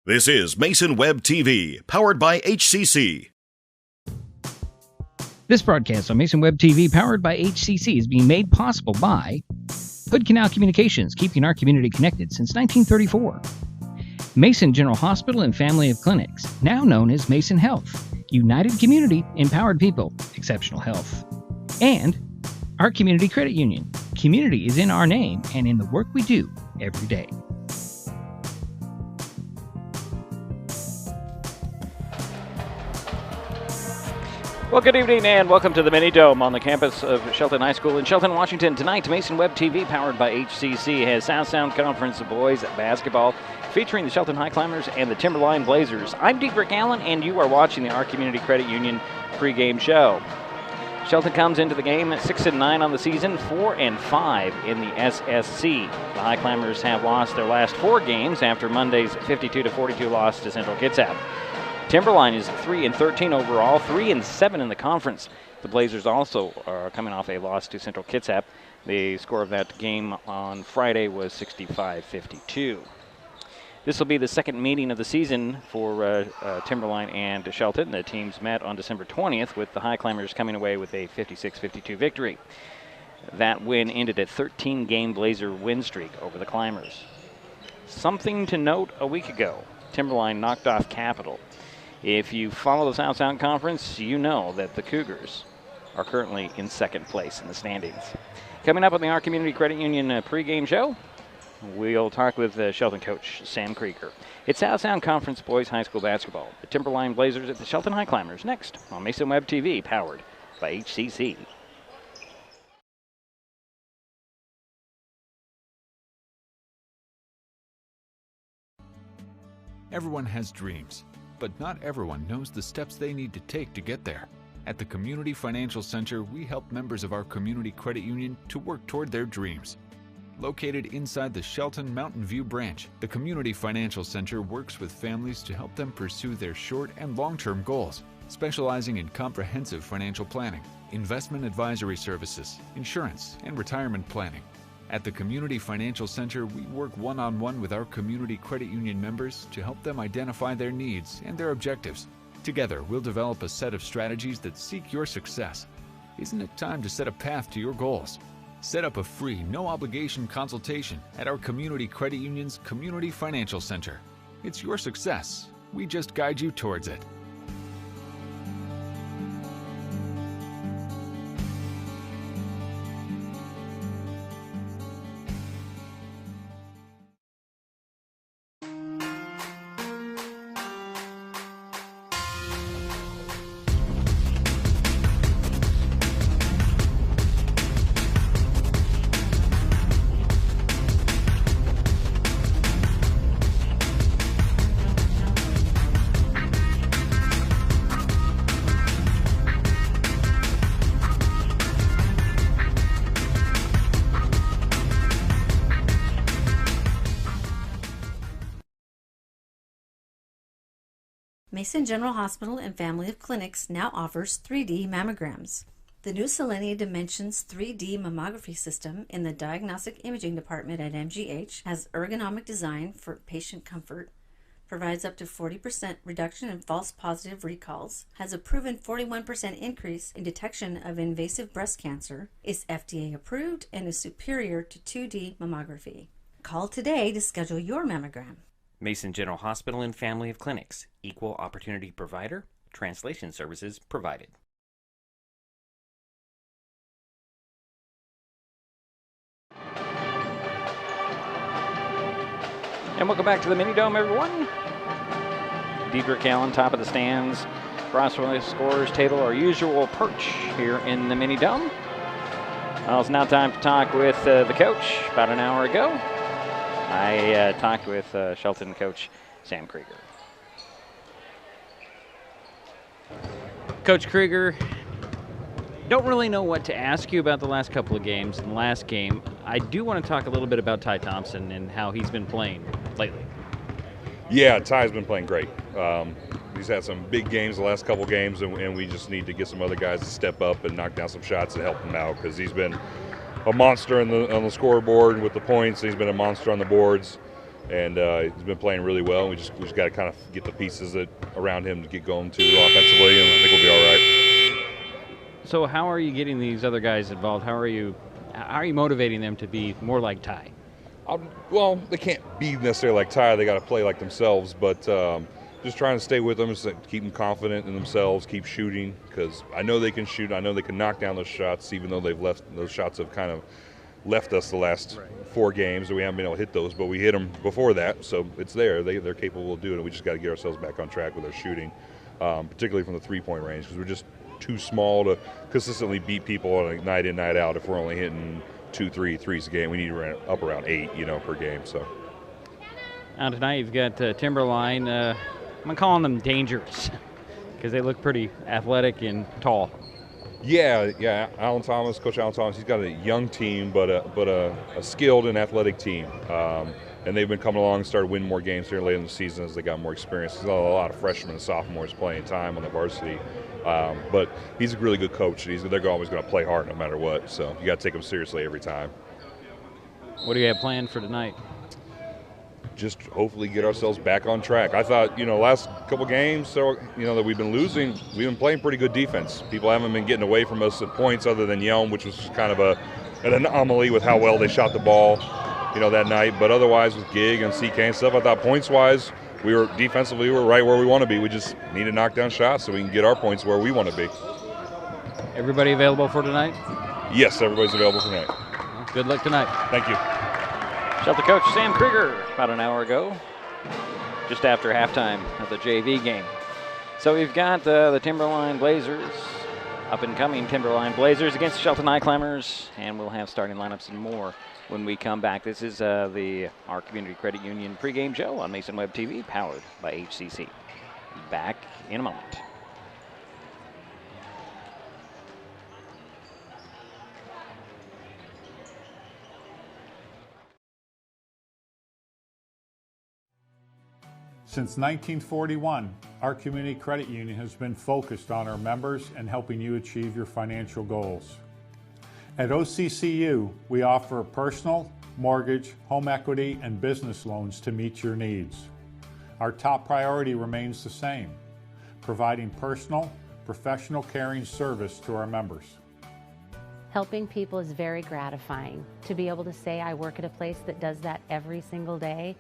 This is Mason Web TV, powered by HCC. This broadcast on Mason Web TV, powered by HCC, is being made possible by Hood Canal Communications, keeping our community connected since 1934. Mason General Hospital and Family of Clinics, now known as Mason Health. United community, empowered people, exceptional health. And our Community Credit Union. Community is in our name and in the work we do every day. Well, good evening and welcome to the Mini Dome on the campus of Shelton High School in Shelton, Washington. Tonight, Mason Web TV, powered by HCC, has South Conference boys basketball featuring the Shelton Highclimbers and the Timberline Blazers. I'm Deidre Allen, and you are watching the Our Community Credit Union pregame show. Shelton comes into the game at 6-9 on the season, 4-5 in the SSC. The Highclimbers have lost their last 4 games after Monday's 52-42 loss to Central Kitsap. Timberline is 3-13 overall, 3-7 in the conference. The Blazers also are coming off a loss to Central Kitsap. The score of that game on Friday was 65-52. This will be the second meeting of the season for Timberline and Shelton. The teams met on December 20th, with the Highclimbers coming away with a 56-52 victory. That win ended a 13-game Blazer win streak over the Climbers. Something to note: a week ago, Timberline knocked off Capital. If you follow the South Conference, you know that the Cougars are currently in second place in the standings. Coming up on the Our Community Credit Union pregame show, we'll talk with Shelton coach Sam Krieger. It's South Conference boys high school basketball. The Timberline Blazers at the Shelton Highclimbers next on Mason Web TV, powered by HCC. Everyone has dreams, but not everyone knows the steps they need to take to get there. At the Community Financial Center, we help members of our Community Credit Union to work toward their dreams. Located inside the Shelton Mountain View branch, the Community Financial Center works with families to help them pursue their short and long-term goals, specializing in comprehensive financial planning, investment advisory services, insurance, and retirement planning. At the Community Financial Center, we work one-on-one with our Community Credit Union members to help them identify their needs and their objectives. Together, we'll develop a set of strategies that seek your success. Isn't it time to set a path to your goals? Set up a free, no-obligation consultation at our Community Credit Union's Community Financial Center. It's your success. We just guide you towards it. Mason General Hospital and Family of Clinics now offers 3D mammograms. The new Selenia Dimensions 3D mammography system in the Diagnostic Imaging Department at MGH has ergonomic design for patient comfort, provides up to 40% reduction in false positive recalls, has a proven 41% increase in detection of invasive breast cancer, is FDA approved, and is superior to 2D mammography. Call today to schedule your mammogram. Mason General Hospital and Family of Clinics, equal opportunity provider, translation services provided. And welcome back to the Mini Dome, everyone. Deidre Allen, top of the stands. Across from the scorers table, our usual perch here in the Mini Dome. Well, it's now time to talk with the coach. About an hour ago, I talked with Shelton coach Sam Krieger. Coach Krieger, don't really know what to ask you about the last couple of games. In the last game, I do want to talk a little bit about Ty Thompson and how he's been playing lately. Yeah, Ty's been playing great. He's had some big games the last couple games, and we just need to get some other guys to step up and knock down some shots to help him out, because he's been a monster on the scoreboard with the points. He's been a monster on the boards. and he's been playing really well. We just got to kind of get the pieces around him to get going too offensively, and I think we'll be all right. So how are you getting these other guys involved? How are you motivating them to be more like Ty? Well, they can't be necessarily like Ty. They got to play like themselves, but just trying to stay with them, just keep them confident in themselves, keep shooting, because I know they can shoot. I know they can knock down those shots, even though those shots have kind of left us the last 4 games. We haven't been able to hit those, but we hit them before that, so it's there. They're capable of doing it. We just got to get ourselves back on track with our shooting, particularly from the three-point range, because we're just too small to consistently beat people on a night in, night out. If we're only hitting 2-3 threes a game, we need to run up around 8, per game. So now tonight you've got Timberline. I'm calling them dangerous because they look pretty athletic and tall. Yeah. Coach Alan Thomas, he's got a young team, but a skilled and athletic team. And they've been coming along and started winning more games here late in the season as they got more experience. There's a lot of freshmen and sophomores playing time on the varsity. But he's a really good coach. They're always going to play hard no matter what. So you got to take them seriously every time. What do you have planned for tonight? Just hopefully get ourselves back on track. I thought, last couple games, that we've been losing, we've been playing pretty good defense. People haven't been getting away from us at points other than Yelm, which was kind of an anomaly with how well they shot the ball, that night. But otherwise with Gig and CK and stuff, I thought points-wise, defensively, we were right where we want to be. We just need to knock down shots so we can get our points where we want to be. Everybody available for tonight? Yes, everybody's available for tonight. Well, good luck tonight. Thank you. Shelton coach Sam Krieger about an hour ago, just after halftime of the JV game. So we've got the Timberline Blazers, up-and-coming Timberline Blazers against the Shelton Highclimbers, and we'll have starting lineups and more when we come back. This is our Community Credit Union pregame show on Mason Web TV, powered by HCC. Back in a moment. Since 1941, our Community Credit Union has been focused on our members and helping you achieve your financial goals. At OCCU, we offer personal, mortgage, home equity, and business loans to meet your needs. Our top priority remains the same, providing personal, professional caring service to our members. Helping people is very gratifying. To be able to say I work at a place that does that every single day,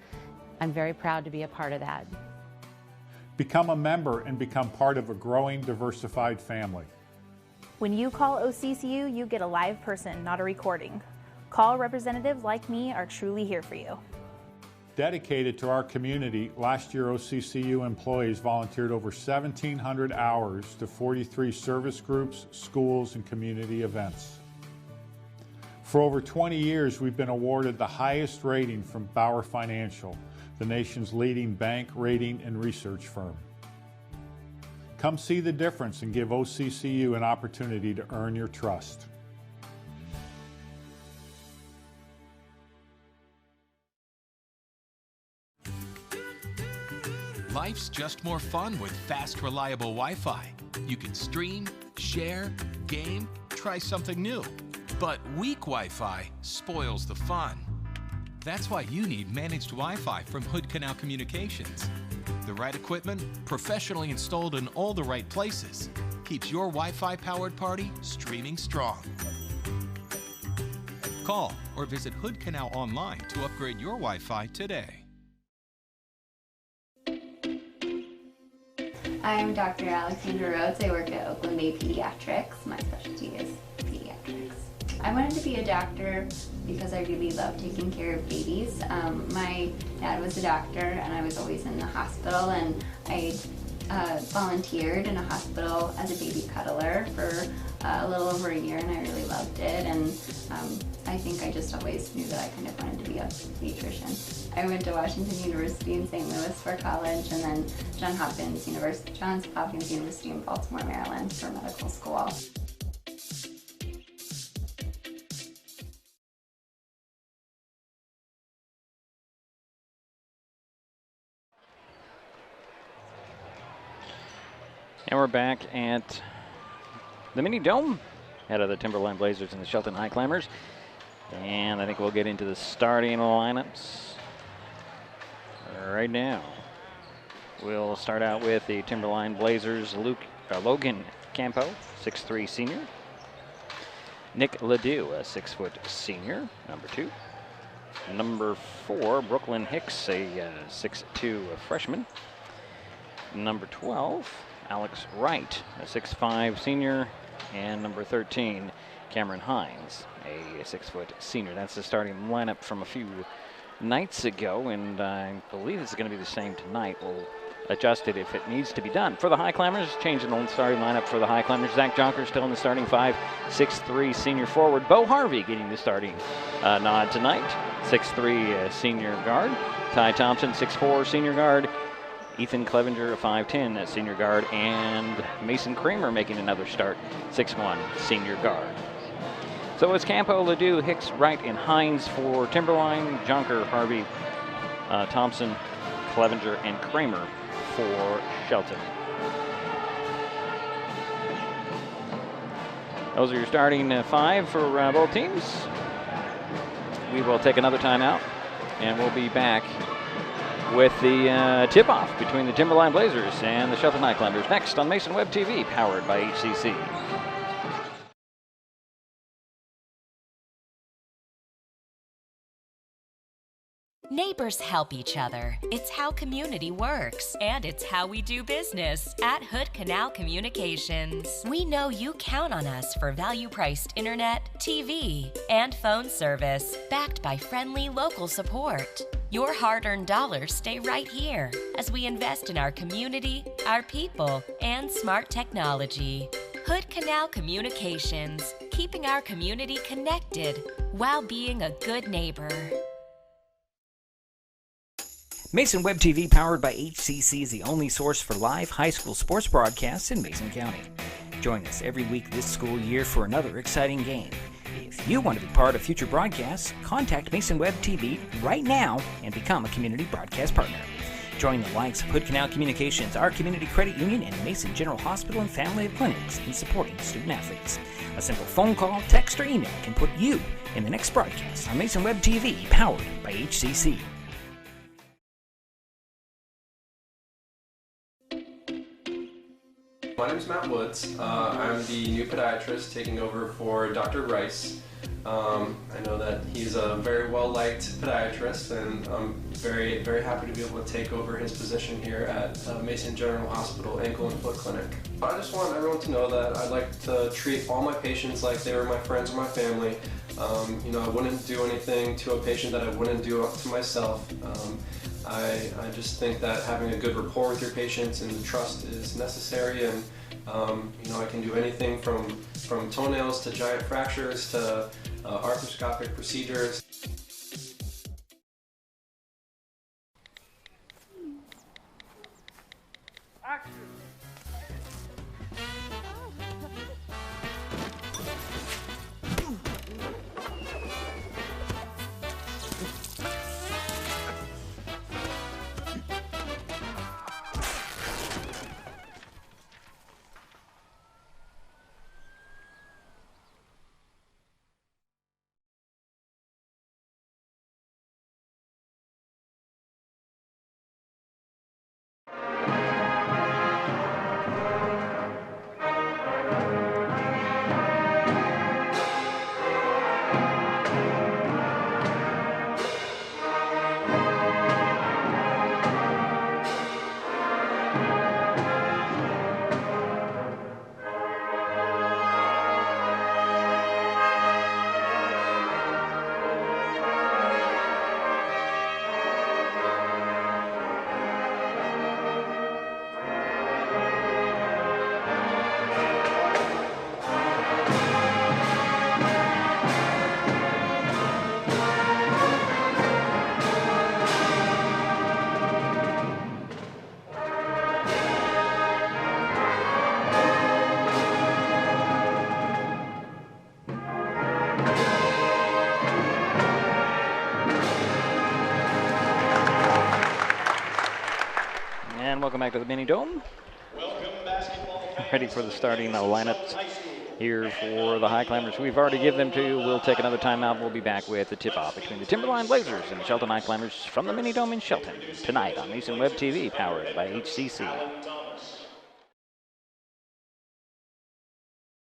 I'm very proud to be a part of that. Become a member and become part of a growing, diversified family. When you call OCCU, you get a live person, not a recording. Call representatives like me are truly here for you. Dedicated to our community, last year OCCU employees volunteered over 1,700 hours to 43 service groups, schools, and community events. For over 20 years, we've been awarded the highest rating from Bauer Financial, the nation's leading bank, rating, and research firm. Come see the difference and give OCCU an opportunity to earn your trust. Life's just more fun with fast, reliable Wi-Fi. You can stream, share, game, try something new. But weak Wi-Fi spoils the fun. That's why you need managed Wi-Fi from Hood Canal Communications. The right equipment, professionally installed in all the right places, keeps your Wi-Fi powered party streaming strong. Call or visit Hood Canal online to upgrade your Wi-Fi today. I'm Dr. Alexandra Rhodes. I work at Oakland Bay Pediatrics. My specialty is pediatrics. I wanted to be a doctor because I really love taking care of babies. My dad was a doctor and I was always in the hospital, and I volunteered in a hospital as a baby cuddler for a little over a year, and I really loved it. And I think I just always knew that I kind of wanted to be a pediatrician. I went to Washington University in St. Louis for college, and then Johns Hopkins University in Baltimore, Maryland for medical school. And we're back at the Mini Dome, head of the Timberline Blazers and the Shelton Highclimbers. And I think we'll get into the starting lineups. right now. We'll start out with the Timberline Blazers, Logan Campo, 6'3" senior. Nick Ledoux, a 6-foot senior, number 2. Number 4, Brooklyn Hicks, a 6'2" freshman. Number 12, Alex Wright, a 6'5" senior. And number 13, Cameron Hines, a 6-foot senior. That's the starting lineup from a few nights ago, and I believe it's going to be the same tonight. We'll adjust it if it needs to be done. For the Highclimbers, changing the starting lineup for the Highclimbers. Zach Jonker still in the starting 5, 6'3" senior forward. Bo Harvey getting the starting nod tonight, 6'3" senior guard. Ty Thompson, 6'4" senior guard. Ethan Clevenger, a 5'10" senior guard. And Mason Kramer making another start, 6'1" senior guard. So it's Campo, Ledoux, Hicks, Wright, and Hines for Timberline. Jonker, Harvey, Thompson, Clevenger, and Kramer for Shelton. Those are your starting 5 for both teams. We will take another timeout, and we'll be back with the tip-off between the Timberline Blazers and the Shelton Highclimbers next on Mason Web TV, powered by HCC. Neighbors help each other. It's how community works, and it's how we do business at Hood Canal Communications. We know you count on us for value-priced internet, TV, and phone service, backed by friendly local support. Your hard-earned dollars stay right here as we invest in our community, our people, and smart technology. Hood Canal Communications, keeping our community connected while being a good neighbor. Mason Web TV, powered by HCC, is the only source for live high school sports broadcasts in Mason County. Join us every week this school year for another exciting game. If you want to be part of future broadcasts, contact Mason Web TV right now and become a community broadcast partner. Join the likes of Hood Canal Communications, our community credit union, and Mason General Hospital and Family of Clinics in supporting student athletes. A simple phone call, text, or email can put you in the next broadcast on Mason Web TV, powered by HCC. My name is Matt Woods. I'm the new podiatrist taking over for Dr. Rice. I know that he's a very well-liked podiatrist, and I'm very, very happy to be able to take over his position here at Mason General Hospital Ankle and Foot Clinic. I just want everyone to know that I'd like to treat all my patients like they were my friends or my family. I wouldn't do anything to a patient that I wouldn't do to myself. I just think that having a good rapport with your patients and the trust is necessary, and I can do anything from toenails to giant fractures to arthroscopic procedures. Welcome back to the Mini Dome. Ready for the starting lineups here for the Highclimbers. We've already given them to you. We'll take another timeout. We'll be back with the tip-off between the Timberline Blazers and the Shelton Highclimbers from the Mini Dome in Shelton tonight on Mason Web TV, powered by HCC.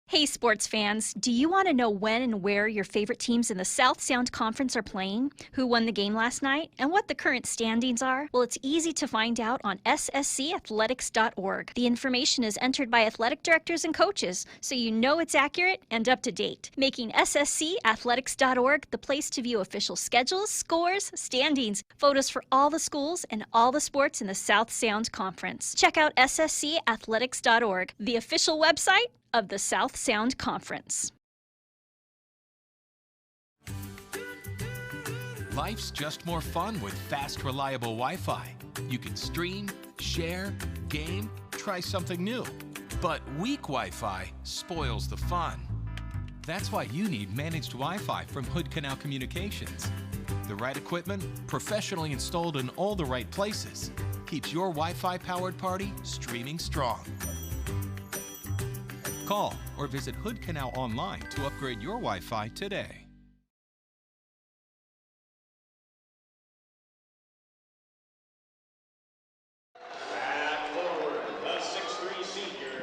Hey sports fans, do you want to know when and where your favorite teams in the South Sound Conference are playing, who won the game last night, and what the current standings are? Well, it's easy to find out on sscathletics.org. The information is entered by athletic directors and coaches, so you know it's accurate and up to date, making sscathletics.org the place to view official schedules, scores, standings, photos for all the schools and all the sports in the South Sound Conference. Check out sscathletics.org, the official website of the South Sound Conference. Life's just more fun with fast, reliable Wi-Fi. You can stream, share, game, try something new. But weak Wi-Fi spoils the fun. That's why you need managed Wi-Fi from Hood Canal Communications. The right equipment, professionally installed in all the right places, keeps your Wi-Fi powered party streaming strong. Call or visit Hood Canal online to upgrade your Wi-Fi today.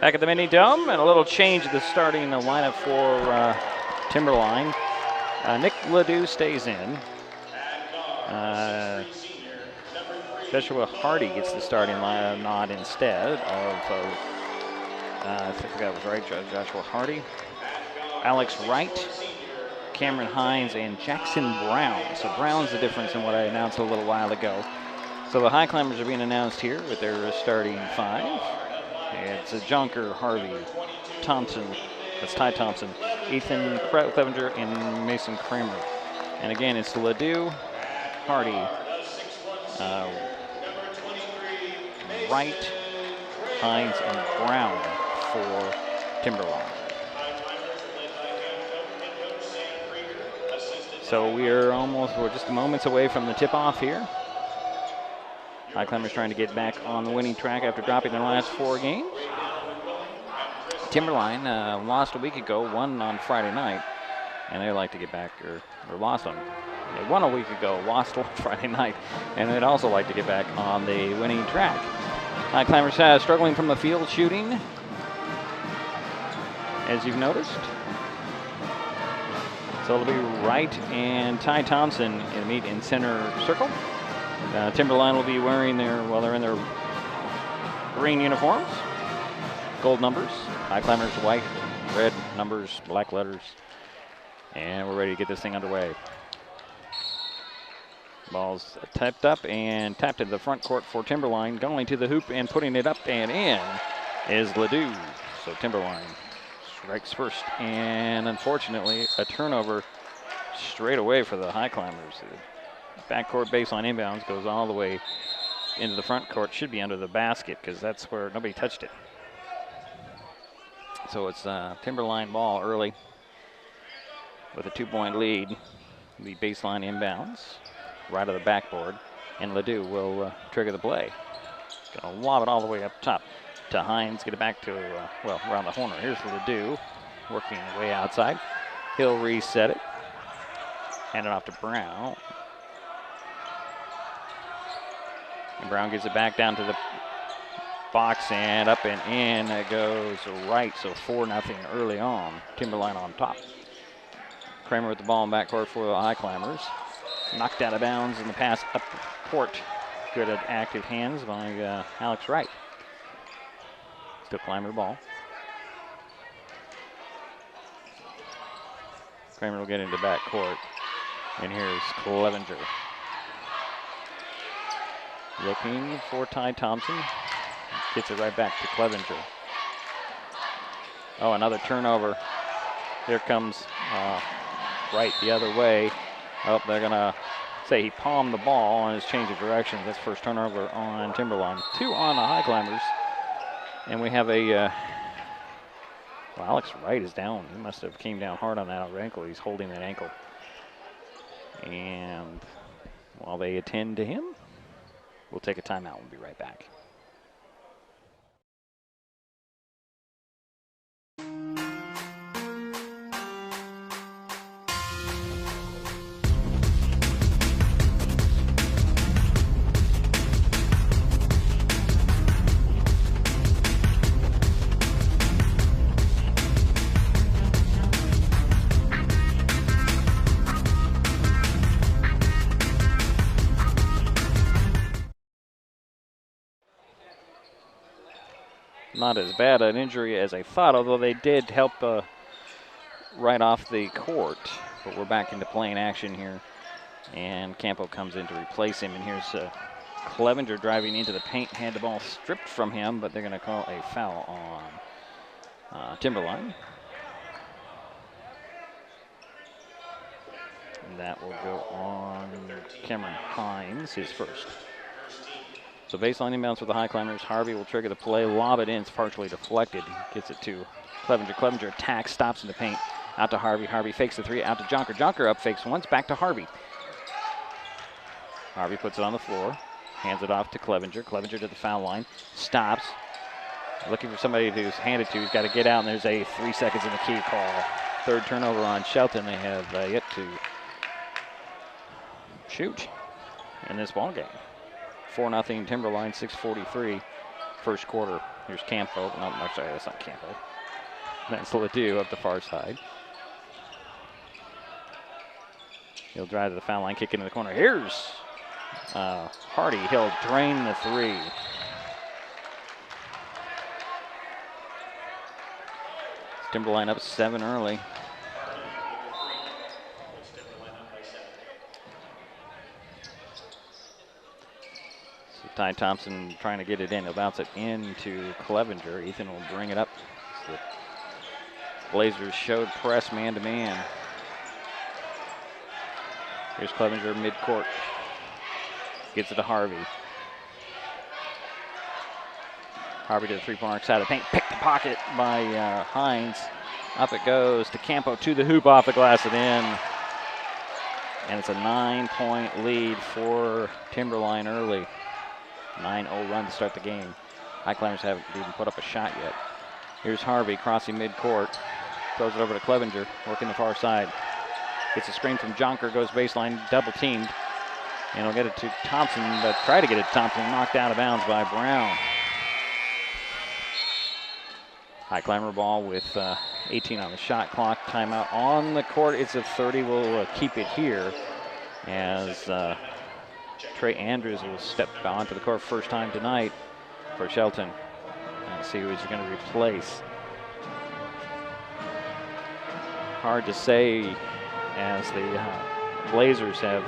Back at the Mini Dome, and a little change of the starting lineup for Timberline. Nick Ledoux stays in. Joshua Hardy gets the starting lineup nod instead of I think that was right, Joshua Hardy. Alex Wright, Cameron Hines, and Jackson Brown. So Brown's the difference in what I announced a little while ago. So the Highclimbers are being announced here with their starting five. It's Jonker, Harvey, Thompson, that's Ty Thompson, Ethan Clevenger, and Mason Kramer. And again, it's Ledoux, Hardy, Wright, Hines, and Brown for Timberline. So we're just moments away from the tip-off here. Highclimbers trying to get back on the winning track after dropping their last 4 games. Timberline lost a week ago, won on Friday night, and they'd like to get back, or lost on. They won a week ago, lost on Friday night, and they'd also like to get back on the winning track. Highclimbers struggling from the field shooting, as you've noticed. So it'll be Wright and Ty Thompson meet in center circle. Timberline will be wearing they're in their green uniforms, gold numbers. Highclimbers white, red numbers, black letters. And we're ready to get this thing underway. Ball's tapped up and tapped to the front court for Timberline. Going to the hoop and putting it up and in is Ledoux. So Timberline strikes first, and unfortunately a turnover straight away for the Highclimbers. Backcourt baseline inbounds goes all the way into the front court. Should be under the basket because that's where nobody touched it. So it's Timberline ball early with a 2-point lead. The baseline inbounds right of the backboard, and Ledoux will trigger the play. Gonna lob it all the way up top to Hines. Get it back to around the corner. Here's Ledoux working way outside. He'll reset it. Hand it off to Brown. And Brown gives it back down to the box, and up and in it goes right. So 4-0 early on. Timberline on top. Kramer with the ball in backcourt for the Highclimbers. Knocked out of bounds in the pass up court. Good at active hands by Alex Wright. Still Climber the ball. Kramer will get into backcourt. And here's Clevenger. Looking for Ty Thompson. Gets it right back to Clevenger. Oh, another turnover. Here comes Wright the other way. Oh, they're going to say he palmed the ball on his change of directions. That's first turnover on Timberline. 2 on the Highclimbers. And we have Alex Wright is down. He must have came down hard on that ankle. He's holding that ankle. And while they attend to him, we'll take a timeout. We'll be right back. not as bad an injury as I thought, although they did help right off the court. But we're back into playing action here. And Campo comes in to replace him. And here's Clevenger driving into the paint, had the ball stripped from him, but they're going to call a foul on Timberline. And that will go on Cameron Hines, his first. So baseline inbounds for the Highclimbers. Harvey will trigger the play, lob it in. It's partially deflected. He gets it to Clevenger. Clevenger attacks, stops in the paint. Out to Harvey. Harvey fakes the three. Out to Jonker. Jonker up, fakes once. Back to Harvey. Harvey puts it on the floor. Hands it off to Clevenger. Clevenger to the foul line. Stops. Looking for somebody to hand it to. He's got to get out, and there's a 3 seconds in the key call. Third turnover on Shelton. They have yet to shoot in this ball game. 4-0 Timberline, 6:43 first quarter. Here's Campo. No, actually, that's not Campo. That's Ledoux up the far side. He'll drive to the foul line, kick into the corner. Here's Hardy. He'll drain the three. Timberline up 7 early. So Ty Thompson trying to get it in. He'll bounce it into Clevenger. Ethan will bring it up. So Blazers showed press man-to-man. Here's Clevenger mid-court. Gets it to Harvey. Harvey to the three-point arc side of the paint. Picked the pocket by Hines. Up it goes to Campo to the hoop, off the glass and in. And it's a 9-point lead for Timberline early. 9-0 run to start the game. Highclimbers haven't even put up a shot yet. Here's Harvey crossing mid-court. Throws it over to Clevenger, working the far side. Gets a screen from Jonker, goes baseline, double teamed. And he'll get it to Thompson, but try to get it to Thompson, knocked out of bounds by Brown. Highclimber ball with 18 on the shot clock. Timeout on the court. It's a 30. We'll keep it here as Trey Andrews will step onto the court first time tonight for Shelton. Let's see who he's going to replace. Hard to say as the Blazers have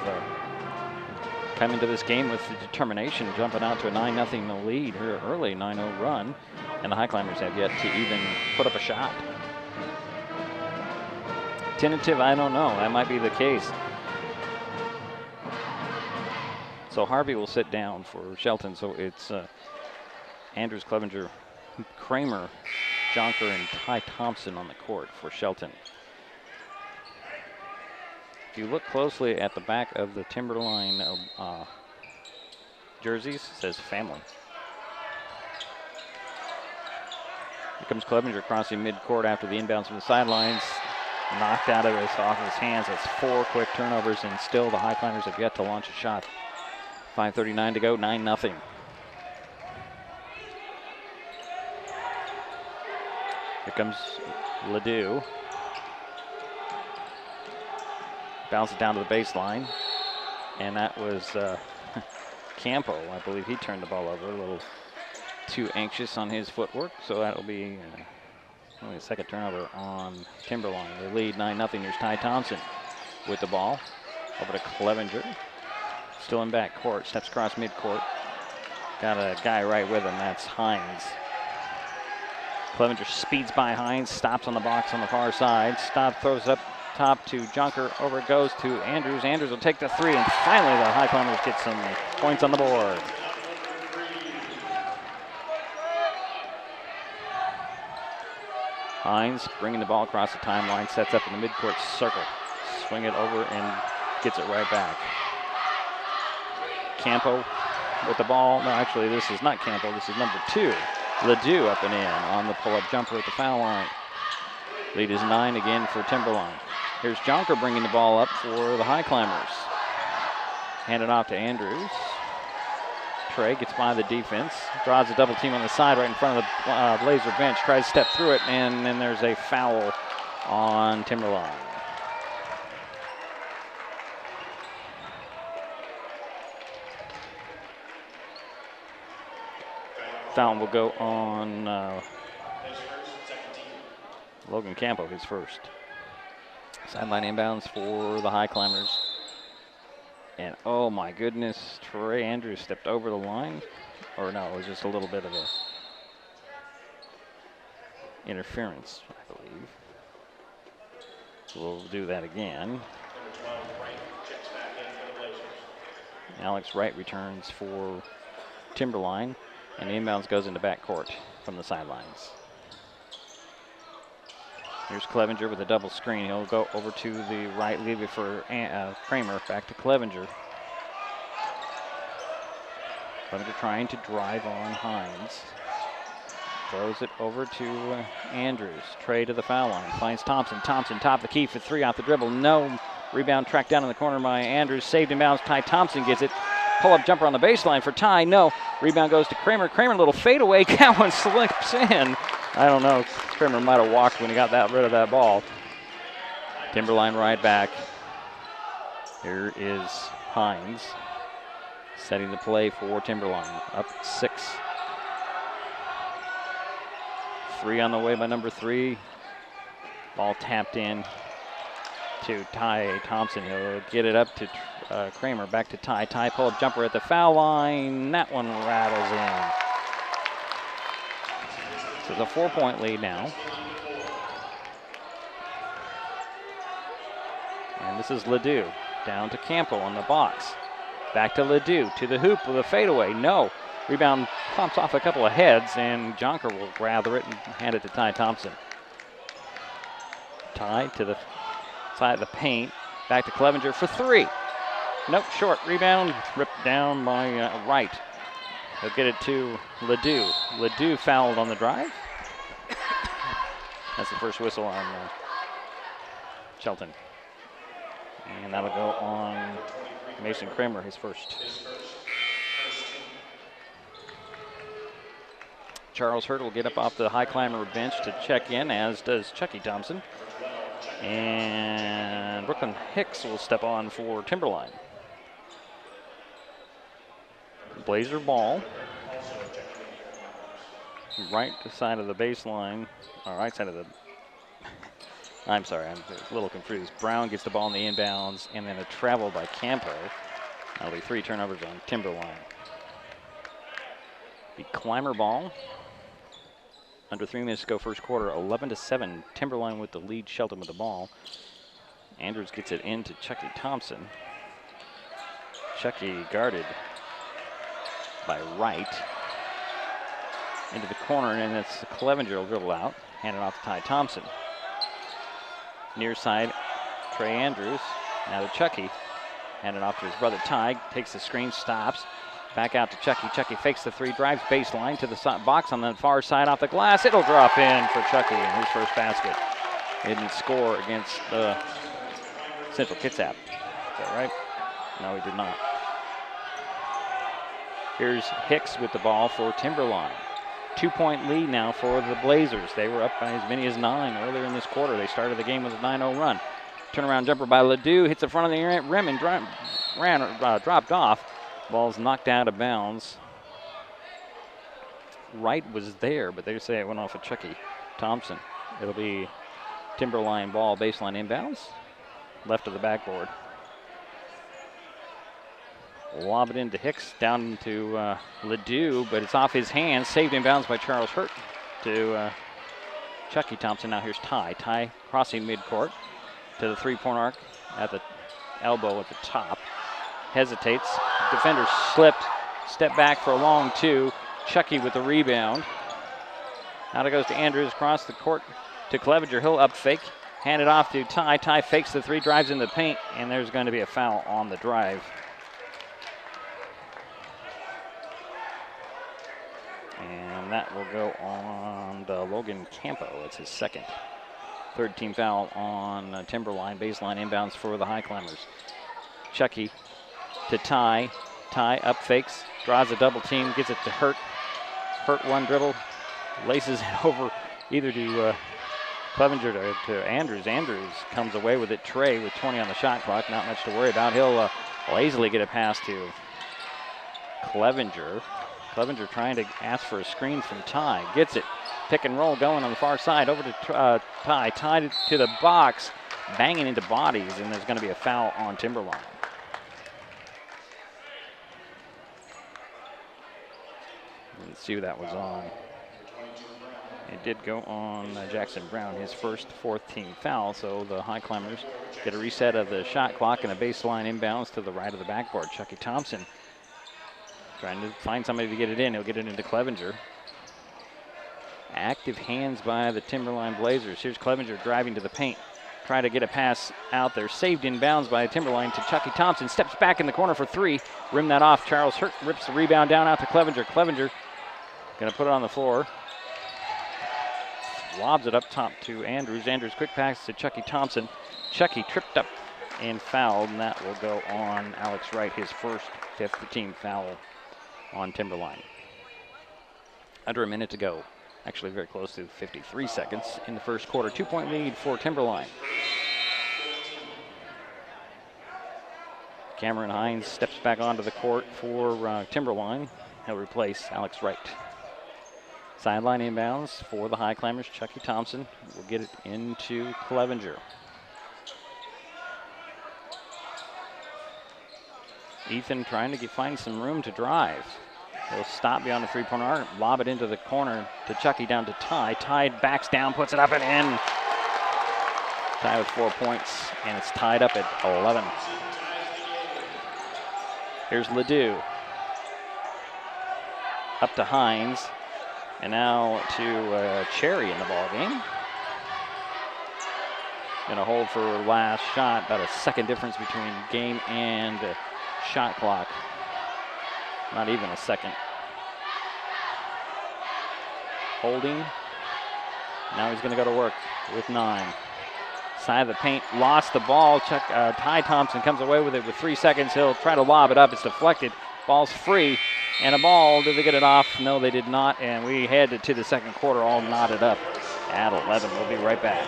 come into this game with the determination, jumping out to a 9-0 lead here early, 9-0 run, and the Highclimbers have yet to even put up a shot. Tentative, I don't know. That might be the case. So Harvey will sit down for Shelton. So it's Andrews, Clevenger, Kramer, Jonker, and Ty Thompson on the court for Shelton. If you look closely at the back of the Timberline jerseys, it says family. Here comes Clevenger crossing midcourt after the inbounds from the sidelines. Knocked out of off his hands. That's 4 quick turnovers, and still the Highclimbers have yet to launch a shot. 5:39 to go, 9-0. Here comes Ledoux. Bounce it down to the baseline. And that was Campo. I believe he turned the ball over. A little too anxious on his footwork. So that'll be only a second turnover on Timberline. They lead 9-0. Here's Ty Thompson with the ball. Over to Clevenger. Still in back court. Steps across midcourt. Got a guy right with him. That's Hines. Clevenger speeds by Hines. Stops on the box on the far side. Throws up top to Jonker. Over it goes to Andrews. Andrews will take the three. And finally the Highclimbers get some points on the board. Hines bringing the ball across the timeline. Sets up in the midcourt circle. Swing it over and gets it right back. Campo with the ball. No, actually, this is not Campo. This is number 2. Ledoux up and in on the pull-up jumper at the foul line. Lead is 9 again for Timberline. Here's Jonker bringing the ball up for the Highclimbers. Hand it off to Andrews. Trey gets by the defense. Draws a double team on the side right in front of the Blazer bench. Tries to step through it, and then there's a foul on Timberline. Foul will go on Logan Campo, his first. Sideline inbounds for the Highclimbers. And oh my goodness, Trey Andrews stepped over the line. Or no, it was just a little bit of a interference, I believe. So we'll do that again. Alex Wright returns for Timberline, and the inbounds goes into backcourt from the sidelines. Here's Clevenger with a double screen. He'll go over to the right, leave it for Kramer. Back to Clevenger. Clevenger trying to drive on Hines. Throws it over to Andrews. Trey to the foul line. Finds Thompson. Thompson, top of the key for three off the dribble. No. Rebound tracked down in the corner by Andrews. Saved in bounds. Ty Thompson gets it. Pull-up jumper on the baseline for Ty. No. Rebound goes to Kramer. Kramer, a little fadeaway. Cowan slips in. I don't know. Kramer might have walked when he got rid of that ball. Timberline right back. Here is Hines setting the play for Timberline. Up 6. 3 on the way by number 3. Ball tapped in to Ty Thompson. He'll get it up to Kramer. Back to Ty. Ty pull-up jumper at the foul line. That one rattles in. So it's a 4-point lead now. And this is Ledoux. Down to Campo on the box. Back to Ledoux. To the hoop with a fadeaway. No. Rebound pops off a couple of heads, and Jonker will gather it and hand it to Ty Thompson. Ty to the side of the paint. Back to Clevenger for 3. Nope, short. Rebound ripped down by Wright. He'll get it to Ledoux. Ledoux fouled on the drive. That's the first whistle on Shelton. And that'll go on Mason Kramer, his first. Charles Hurt will get up off the Highclimber bench to check in, as does Chucky Thompson. And Brooklyn Hicks will step on for Timberline. Blazer ball. Right side of the baseline, or right side of the, I'm sorry, I'm a little confused. Brown gets the ball in the inbounds, and then a travel by Campo. That'll be 3 turnovers on Timberline. The Climber ball. Under 3 minutes to go first quarter, 11-7. Timberline with the lead, Shelton with the ball. Andrews gets it into Chucky Thompson. Chucky guarded by Wright. Into the corner, and it's Clevenger will dribble out. Hand it off to Ty Thompson. Near side, Trey Andrews. Now to Chucky. Hand it off to his brother Ty. Takes the screen, stops. Back out to Chucky. Chucky fakes the 3, drives baseline to the box on the far side off the glass. It'll drop in for Chucky in his first basket. He didn't score against Central Kitsap. Is that right? No, he did not. Here's Hicks with the ball for Timberline. 2-point lead now for the Blazers. They were up by as many as 9 earlier in this quarter. They started the game with a 9-0 run. Turnaround jumper by Ledoux. Hits the front of the rim and dropped off. Ball's knocked out of bounds. Wright was there, but they say it went off of Chucky Thompson. It'll be Timberline ball, baseline inbounds. Left of the backboard. Lob it into Hicks, down to Ledoux, but it's off his hands. Saved inbounds by Charles Hurt to Chucky Thompson. Now here's Ty. Ty crossing midcourt to the 3-point arc at the elbow at the top. Hesitates. Defender slipped. Step back for a long 2. Chucky with the rebound. Now it goes to Andrews across the court to Clevenger. He'll up fake. Hand it off to Ty. Ty fakes the 3, drives in the paint, and there's going to be a foul on the drive. And that will go on the Logan Campo. It's his second. 3rd team foul on Timberline. Baseline inbounds for the Highclimbers. Chucky to Ty. Ty up fakes, draws a double team, gives it to Hurt. Hurt one dribble, laces it over either to Clevenger to Andrews. Andrews comes away with it. Trey with 20 on the shot clock, not much to worry about. He'll lazily get a pass to Clevenger. Clevenger trying to ask for a screen from Ty. Gets it. Pick and roll going on the far side. Over to Ty. Tied to the box. Banging into bodies, and there's going to be a foul on Timberline. Let's see who that was on. It did go on Jackson Brown, his first fourth-team foul, so the Highclimbers get a reset of the shot clock and a baseline inbounds to the right of the backboard. Chucky Thompson trying to find somebody to get it in. He'll get it into Clevenger. Active hands by the Timberline Blazers. Here's Clevenger driving to the paint. Trying to get a pass out there. Saved in bounds by Timberline to Chucky Thompson. Steps back in the corner for three. Rim that off. Charles Hurt rips the rebound down out to Clevenger. Clevenger going to put it on the floor. Lobs it up top to Andrews. Andrews quick pass to Chucky Thompson. Chucky tripped up and fouled, and that will go on Alex Wright, his first fifth-team foul on Timberline. Under a minute to go. Actually very close to 53 seconds in the first quarter. 2-point lead for Timberline. Cameron Hines steps back onto the court for Timberline. He'll replace Alex Wright. Sideline inbounds for the Highclimbers. Chucky Thompson will get it into Clevenger. Ethan trying to find some room to drive. He'll stop beyond the three-point arc, lob it into the corner to Chucky down to Ty. Ty backs down, puts it up and in. Ty with 4 points, and it's tied up at 11. Here's Ledoux. Up to Hines, and now to Cherry in the ballgame. Going to hold for last shot, about a second difference between game and shot clock. Not even a second. Holding. Now he's going to go to work with 9. Side of the paint, lost the ball. Ty Thompson comes away with it with 3 seconds. He'll try to lob it up. It's deflected. Ball's free. And a ball. Did they get it off? No, they did not. And we head to the second quarter all knotted up at 11. We'll be right back.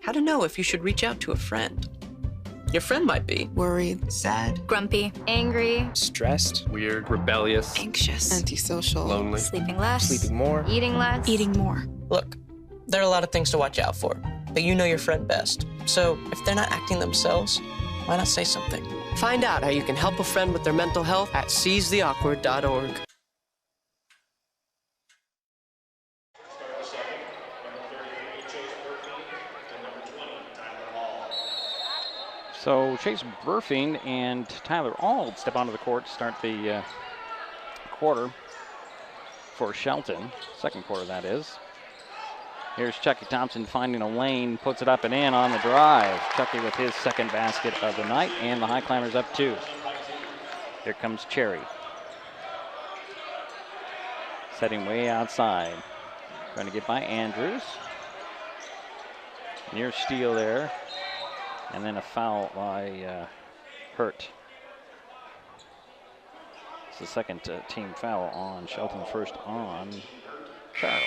How to know if you should reach out to a friend. Your friend might be worried, sad, grumpy, angry, stressed, weird, rebellious, anxious, antisocial, lonely, sleeping less, sleeping more, eating less, eating more. Look, there are a lot of things to watch out for, but you know your friend best. So if they're not acting themselves, why not say something? Find out how you can help a friend with their mental health at seizetheawkward.org. So Chase Burfing and Tyler Auld step onto the court to start the quarter for Shelton. Second quarter, that is. Here's Chucky Thompson finding a lane, puts it up and in on the drive. Chucky with his second basket of the night, and the Highclimbers up 2. Here comes Cherry. Setting way outside. Trying to get by Andrews. Near steal there. And then a foul by Hurt. It's the second team foul on Shelton, first on Charles.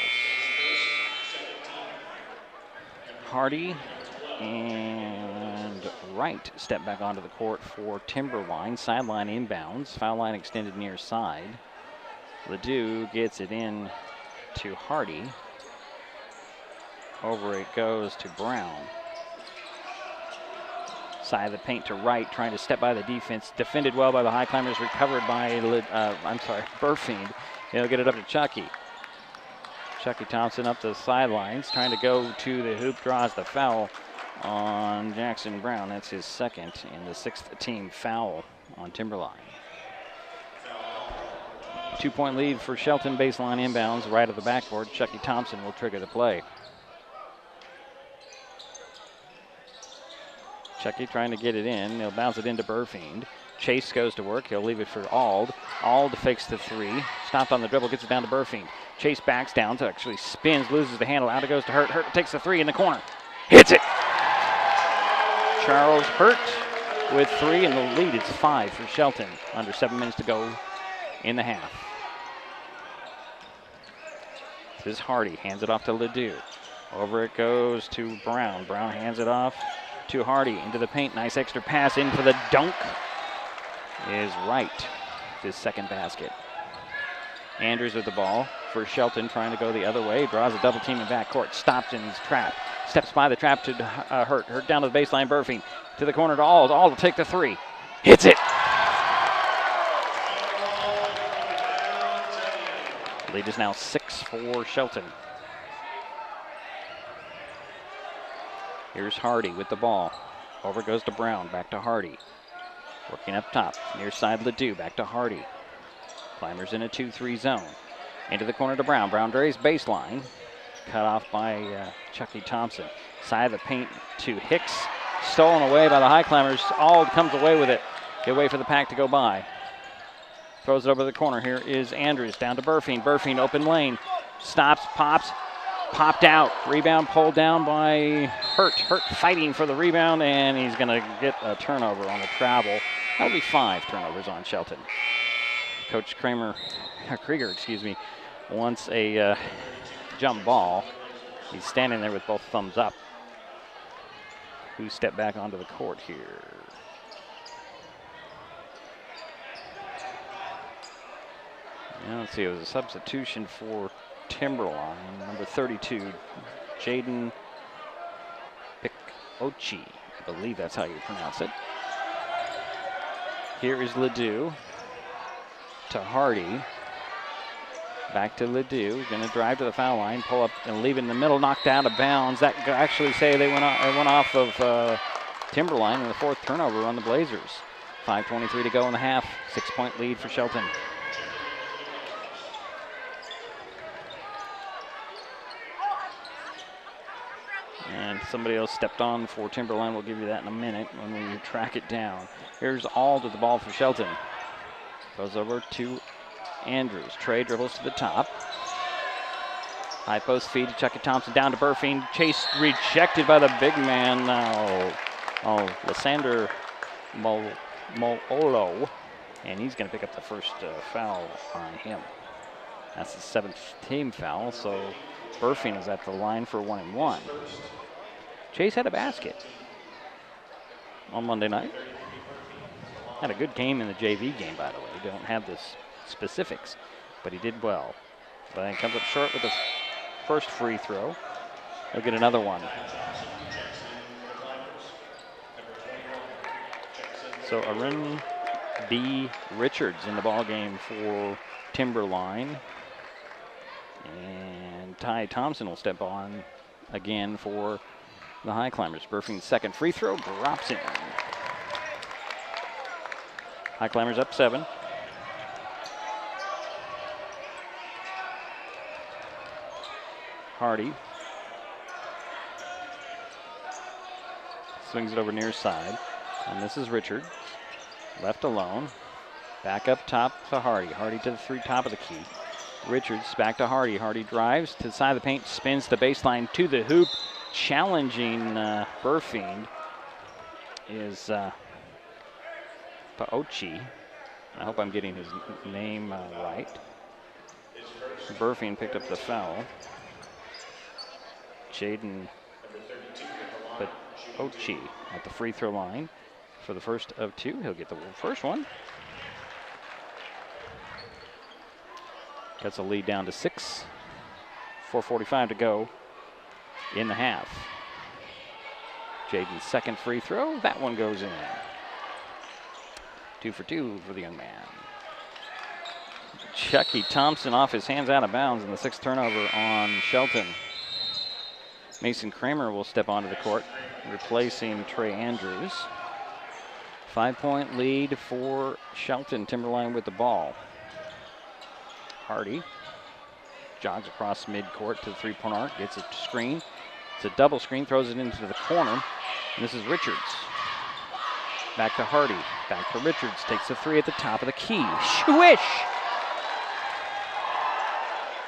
Hardy and Wright step back onto the court for Timberline. Sideline inbounds. Foul line extended near side. Ledoux gets it in to Hardy. Over it goes to Brown. Side of the paint to Wright, trying to step by the defense. Defended well by the Highclimbers, recovered by, Burfing. He'll get it up to Chucky. Chucky Thompson up the sidelines, trying to go to the hoop, draws the foul on Jackson Brown. That's his second and the 6th team foul on Timberline. 2-point lead for Shelton, baseline inbounds, right of the backboard. Chucky Thompson will trigger the play. Chucky trying to get it in. He'll bounce it into Burfiend. Chase goes to work. He'll leave it for Ald. Ald fakes the three. Stopped on the dribble, gets it down to Burfiend. Chase backs down, so actually spins, loses the handle. Out it goes to Hurt. Hurt takes the three in the corner. Hits it! Charles Hurt with three, and the lead is 5 for Shelton. Under 7 minutes to go in the half. This is Hardy. Hands it off to Ledoux. Over it goes to Brown. Brown hands it off to Hardy. Into the paint. Nice extra pass in for the dunk. Is right. His second basket. Andrews with the ball for Shelton, trying to go the other way. Draws a double team in backcourt. Stops in his trap. Steps by the trap to Hurt. Hurt down to the baseline. Burfiend to the corner to Ald. Ald will take the three. Hits it. Lead is now 6 for Shelton. Here's Hardy with the ball. Over goes to Brown. Back to Hardy. Working up top. Near side Ledoux. Back to Hardy. Climbers in a 2-3 zone. Into the corner to Brown. Brown drays baseline. Cut off by Chucky Thompson. Side of the paint to Hicks. Stolen away by the Highclimbers. Ald comes away with it. They wait for the pack to go by. Throws it over the corner. Here is Andrews down to Burfiend. Burfiend open lane. Stops, pops. Popped out. Rebound pulled down by Hurt. Hurt fighting for the rebound, and he's going to get a turnover on the travel. That'll be 5 turnovers on Shelton. Coach Krieger, wants a jump ball. He's standing there with both thumbs up. Who stepped back onto the court here? Yeah, let's see, it was a substitution for Timberline, number 32, Jaden Pikochi. I believe that's how you pronounce it. Here is Ledoux to Hardy. Back to Ledoux. Going to drive to the foul line, pull up and leave it in the middle, knocked out of bounds. That actually say they went off of Timberline in the 4th turnover on the Blazers. 5:23 to go in the half. 6-point lead for Shelton. And somebody else stepped on for Timberline. We'll give you that in a minute when we track it down. Here's Ald with the ball for Shelton. Goes over to Andrews. Trey dribbles to the top. High post feed to Chucky Thompson. Down to Burfiend. Chase rejected by the big man. Lysander Mololo. And he's going to pick up the first foul on him. That's the 7th team foul. So Burfiend is at the line for 1-and-1. Chase had a basket on Monday night. Had a good game in the JV game, by the way. Don't have the specifics, but he did well. But then comes up short with the first free throw. He'll get another one. So Arun B. Richards in the ball game for Timberline. And Ty Thompson will step on again for the Highclimbers. Burfiend's second free throw drops in. Highclimbers up 7. Hardy swings it over near side, and this is Richard. Left alone. Back up top to Hardy. Hardy to the top of the key. Richards back to Hardy. Hardy drives to the side of the paint, spins the baseline to the hoop. Challenging Burfiend is Paochi. I hope I'm getting his name right. Burfiend picked up the foul. Jaden Paochi at the free throw line for the first of 2. He'll get the first one. Cuts the lead down to 6. 4:45 to go in the half. Jaden's second free throw. That one goes in. 2 for 2 for the young man. Chucky Thompson off his hands out of bounds in the 6th turnover on Shelton. Mason Kramer will step onto the court, replacing Trey Andrews. 5-point lead for Shelton. Timberline with the ball. Hardy jogs across midcourt to the 3-point arc, gets a screen. It's a double screen, throws it into the corner. And this is Richards. Back to Hardy. Back to Richards. Takes the three at the top of the key. Swish!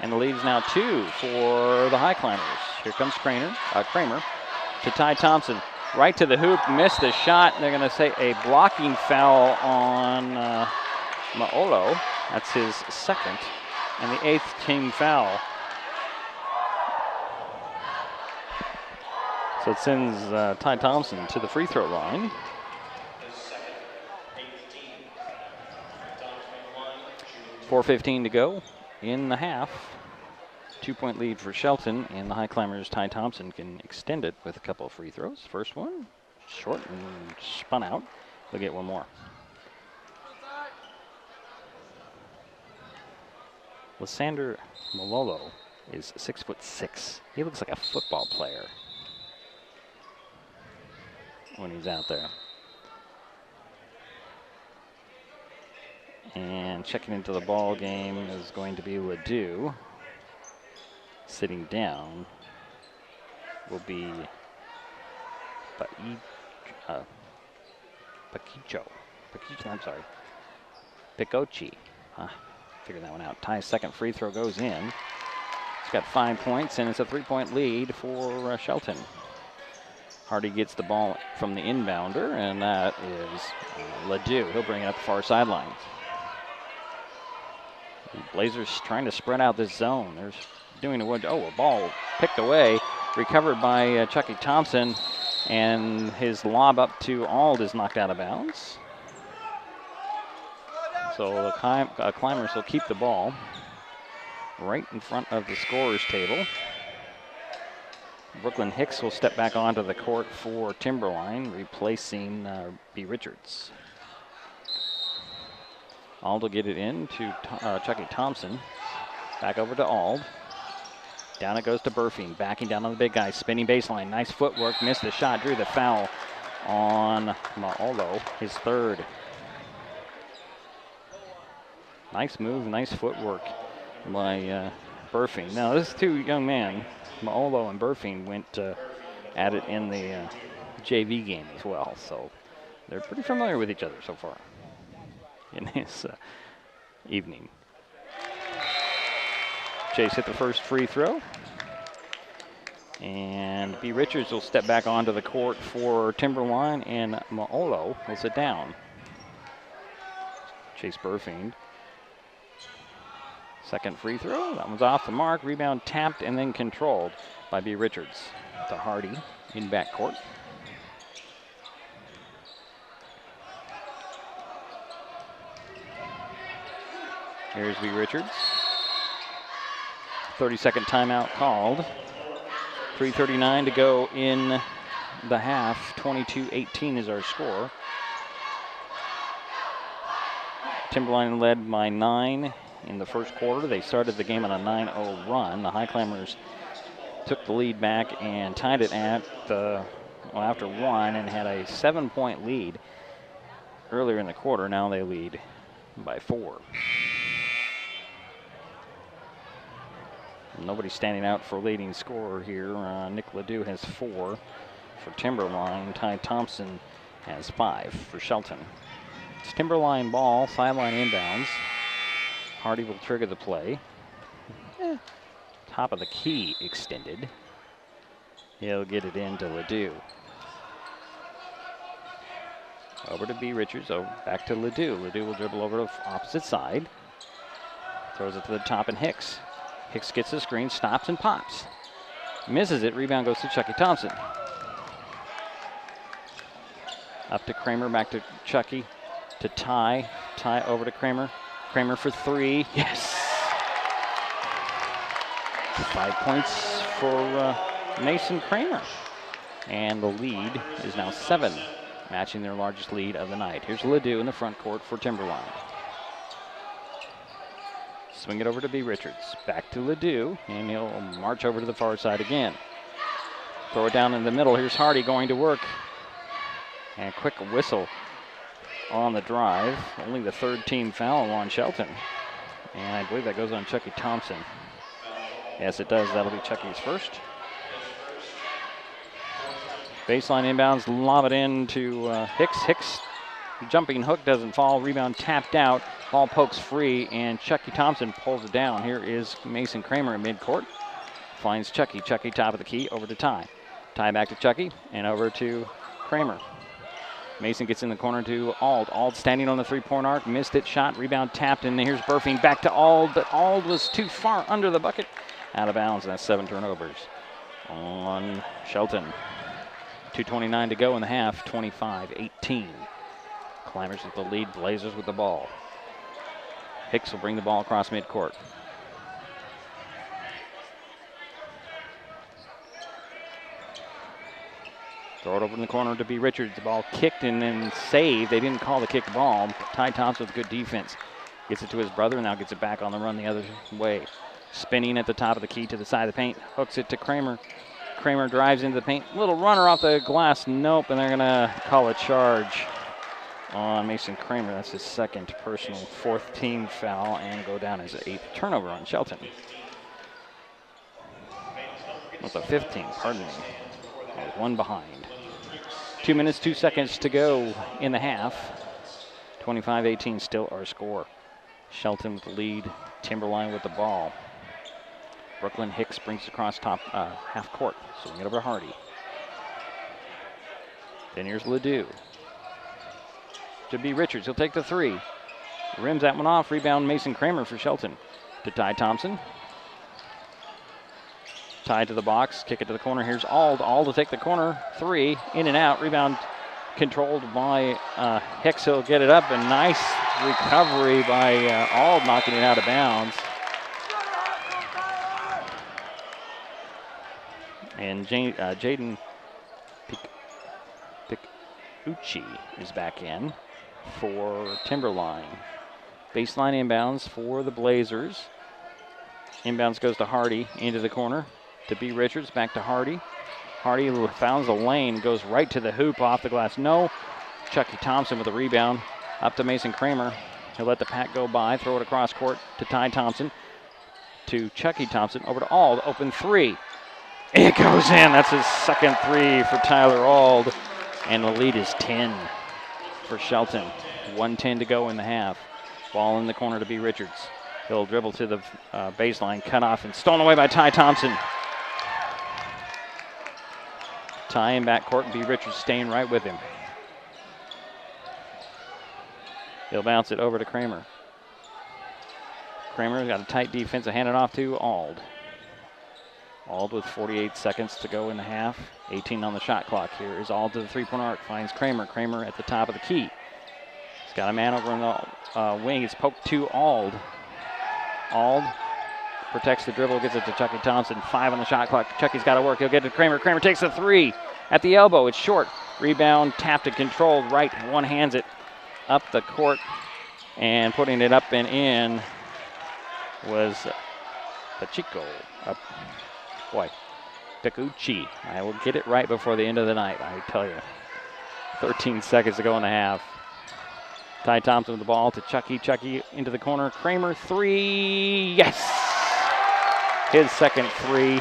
And the lead is now 2 for the Highclimbers. Here comes Kramer to Ty Thompson. Right to the hoop. Missed the shot. They're going to say a blocking foul on Maolo. That's his second. And the 8th team foul. So it sends Ty Thompson to the free throw line. 4:15 to go in the half. 2-point lead for Shelton, and the Highclimbers, Ty Thompson, can extend it with a couple of free throws. First one, short and spun out. They'll get one more. Lysander Malolo is 6'6". He looks like a football player when he's out there. And checking into the ball game is going to be Ledoux. Sitting down will be Picochi. Figure that one out. Ty's second free throw goes in. He's got 5 points, and it's a 3-point lead for Shelton. Hardy gets the ball from the inbounder, and that is Ledoux. He'll bring it up the far sideline. Blazers trying to spread out this zone. There's doing a ball picked away, recovered by Chucky Thompson, and his lob up to Ald is knocked out of bounds. So the Climbers will keep the ball right in front of the scorer's table. Brooklyn Hicks will step back onto the court for Timberline, replacing B. Richards. Ald will get it in to Chucky Thompson. Back over to Ald. Down it goes to Burfing, backing down on the big guy, spinning baseline. Nice footwork, missed the shot, drew the foul on Maolo, his third. Nice move, nice footwork by Burfing. Now, this two young men, Maolo and Burfing, went at it in the JV game as well, so they're pretty familiar with each other so far in this evening. Chase hit the first free throw. And B. Richards will step back onto the court for Timberline, and Maolo will sit down. Chase Burfing. Second free throw. That one's off the mark. Rebound tapped and then controlled by B. Richards. To Hardy in backcourt. Here's B. Richards. 30-second timeout called. 3:39 to go in the half. 22-18 is our score. Timberline led by 9 in the first quarter. They started the game on a 9-0 run. The Highclimbers took the lead back and tied it at after 1 and had a 7-point lead earlier in the quarter. Now they lead by 4. Nobody standing out for leading scorer here. Nick Ledoux has 4 for Timberline. Ty Thompson has 5 for Shelton. It's Timberline ball, sideline inbounds. Hardy will trigger the play. Top of the key extended. He'll get it into Ledoux. Over to B. Richards, back to Ledoux. Ledoux will dribble over to the opposite side. Throws it to the top, and Hicks. Hicks gets the screen, stops and pops. Misses it, rebound goes to Chucky Thompson. Up to Kramer, back to Chucky, to Ty. Ty over to Kramer. Kramer for 3, yes! 5 points for Mason Kramer. And the lead is now 7, matching their largest lead of the night. Here's Ledoux in the front court for Timberline. Swing it over to B. Richards. Back to Ledoux, and he'll march over to the far side again. Throw it down in the middle. Here's Hardy going to work. And a quick whistle on the drive. Only the 3rd team foul on Shelton. And I believe that goes on Chucky Thompson. Yes, it does. That'll be Chucky's first. Baseline inbounds, lob it in to Hicks. Hicks jumping hook doesn't fall. Rebound tapped out. Ball pokes free, and Chucky Thompson pulls it down. Here is Mason Kramer at midcourt. Finds Chucky. Chucky top of the key, over to Ty. Ty back to Chucky, and over to Kramer. Mason gets in the corner to Ald. Ald standing on the three-point arc. Missed it. Shot. Rebound tapped, and here's Burfing back to Ald, but Ald was too far under the bucket. Out of bounds, and that's 7 turnovers on Shelton. 2:29 to go in the half, 25-18. Climbers with the lead, Blazers with the ball. Hicks will bring the ball across midcourt. Throw it over in the corner to B. Richards. The ball kicked and then saved. They didn't call the kick ball. Ty Thompson with good defense. Gets it to his brother, and now gets it back on the run the other way. Spinning at the top of the key to the side of the paint. Hooks it to Kramer. Kramer drives into the paint. Little runner off the glass. Nope, and they're going to call a charge on Mason Kramer. That's his second personal, fourth team foul, and go down as an 8th turnover on Shelton. With a 15, pardon me. One behind. 2 minutes, 2 seconds to go in the half. 25-18 still our score. Shelton with the lead. Timberline with the ball. Brooklyn Hicks brings it across top half court. So we get over to Hardy. Then here's Ledoux. To B. Richards. He'll take the three. Rims that one off. Rebound Mason Kramer for Shelton. To Ty Thompson. Tied to the box. Kick it to the corner. Here's Ald. Ald to take the corner. Three. In and out. Rebound controlled by Hicks. He'll get it up. A nice recovery by Ald, knocking it out of bounds. And Jaden Pikucci is back in for Timberline. Baseline inbounds for the Blazers. Inbounds goes to Hardy into the corner to B. Richards. Back to Hardy. Hardy founds the lane, goes right to the hoop off the glass. No. Chucky Thompson with a rebound. Up to Mason Kramer. He'll let the pack go by. Throw it across court to Ty Thompson. To Chucky Thompson. Over to Ald. Open three. It goes in. That's his second three for Tyler Ald. And the lead is 10 for Shelton. 1:10 to go in the half. Ball in the corner to B. Richards. He'll dribble to the baseline, cut off, and stolen away by Ty Thompson. Ty in backcourt, B. Richards staying right with him. He'll bounce it over to Kramer. Kramer's got a tight defense, hand it off to Ald. Ald with 48 seconds to go in the half. 18 on the shot clock. Here is Ald to the three-point arc, finds Kramer. Kramer at the top of the key. He's got a man over in the wing. It's poked to Ald. Ald protects the dribble, gets it to Chucky Thompson. 5 on the shot clock. Chucky's got to work. He'll get it to Kramer. Kramer takes a three at the elbow. It's short. Rebound tapped and controlled. Right one hands it up the court, and putting it up and in was Pachico. Pikucci. I will get it right before the end of the night, I tell you. 13 seconds to go in the half. Ty Thompson with the ball to Chucky. Chucky into the corner. Kramer, three. Yes! His second three.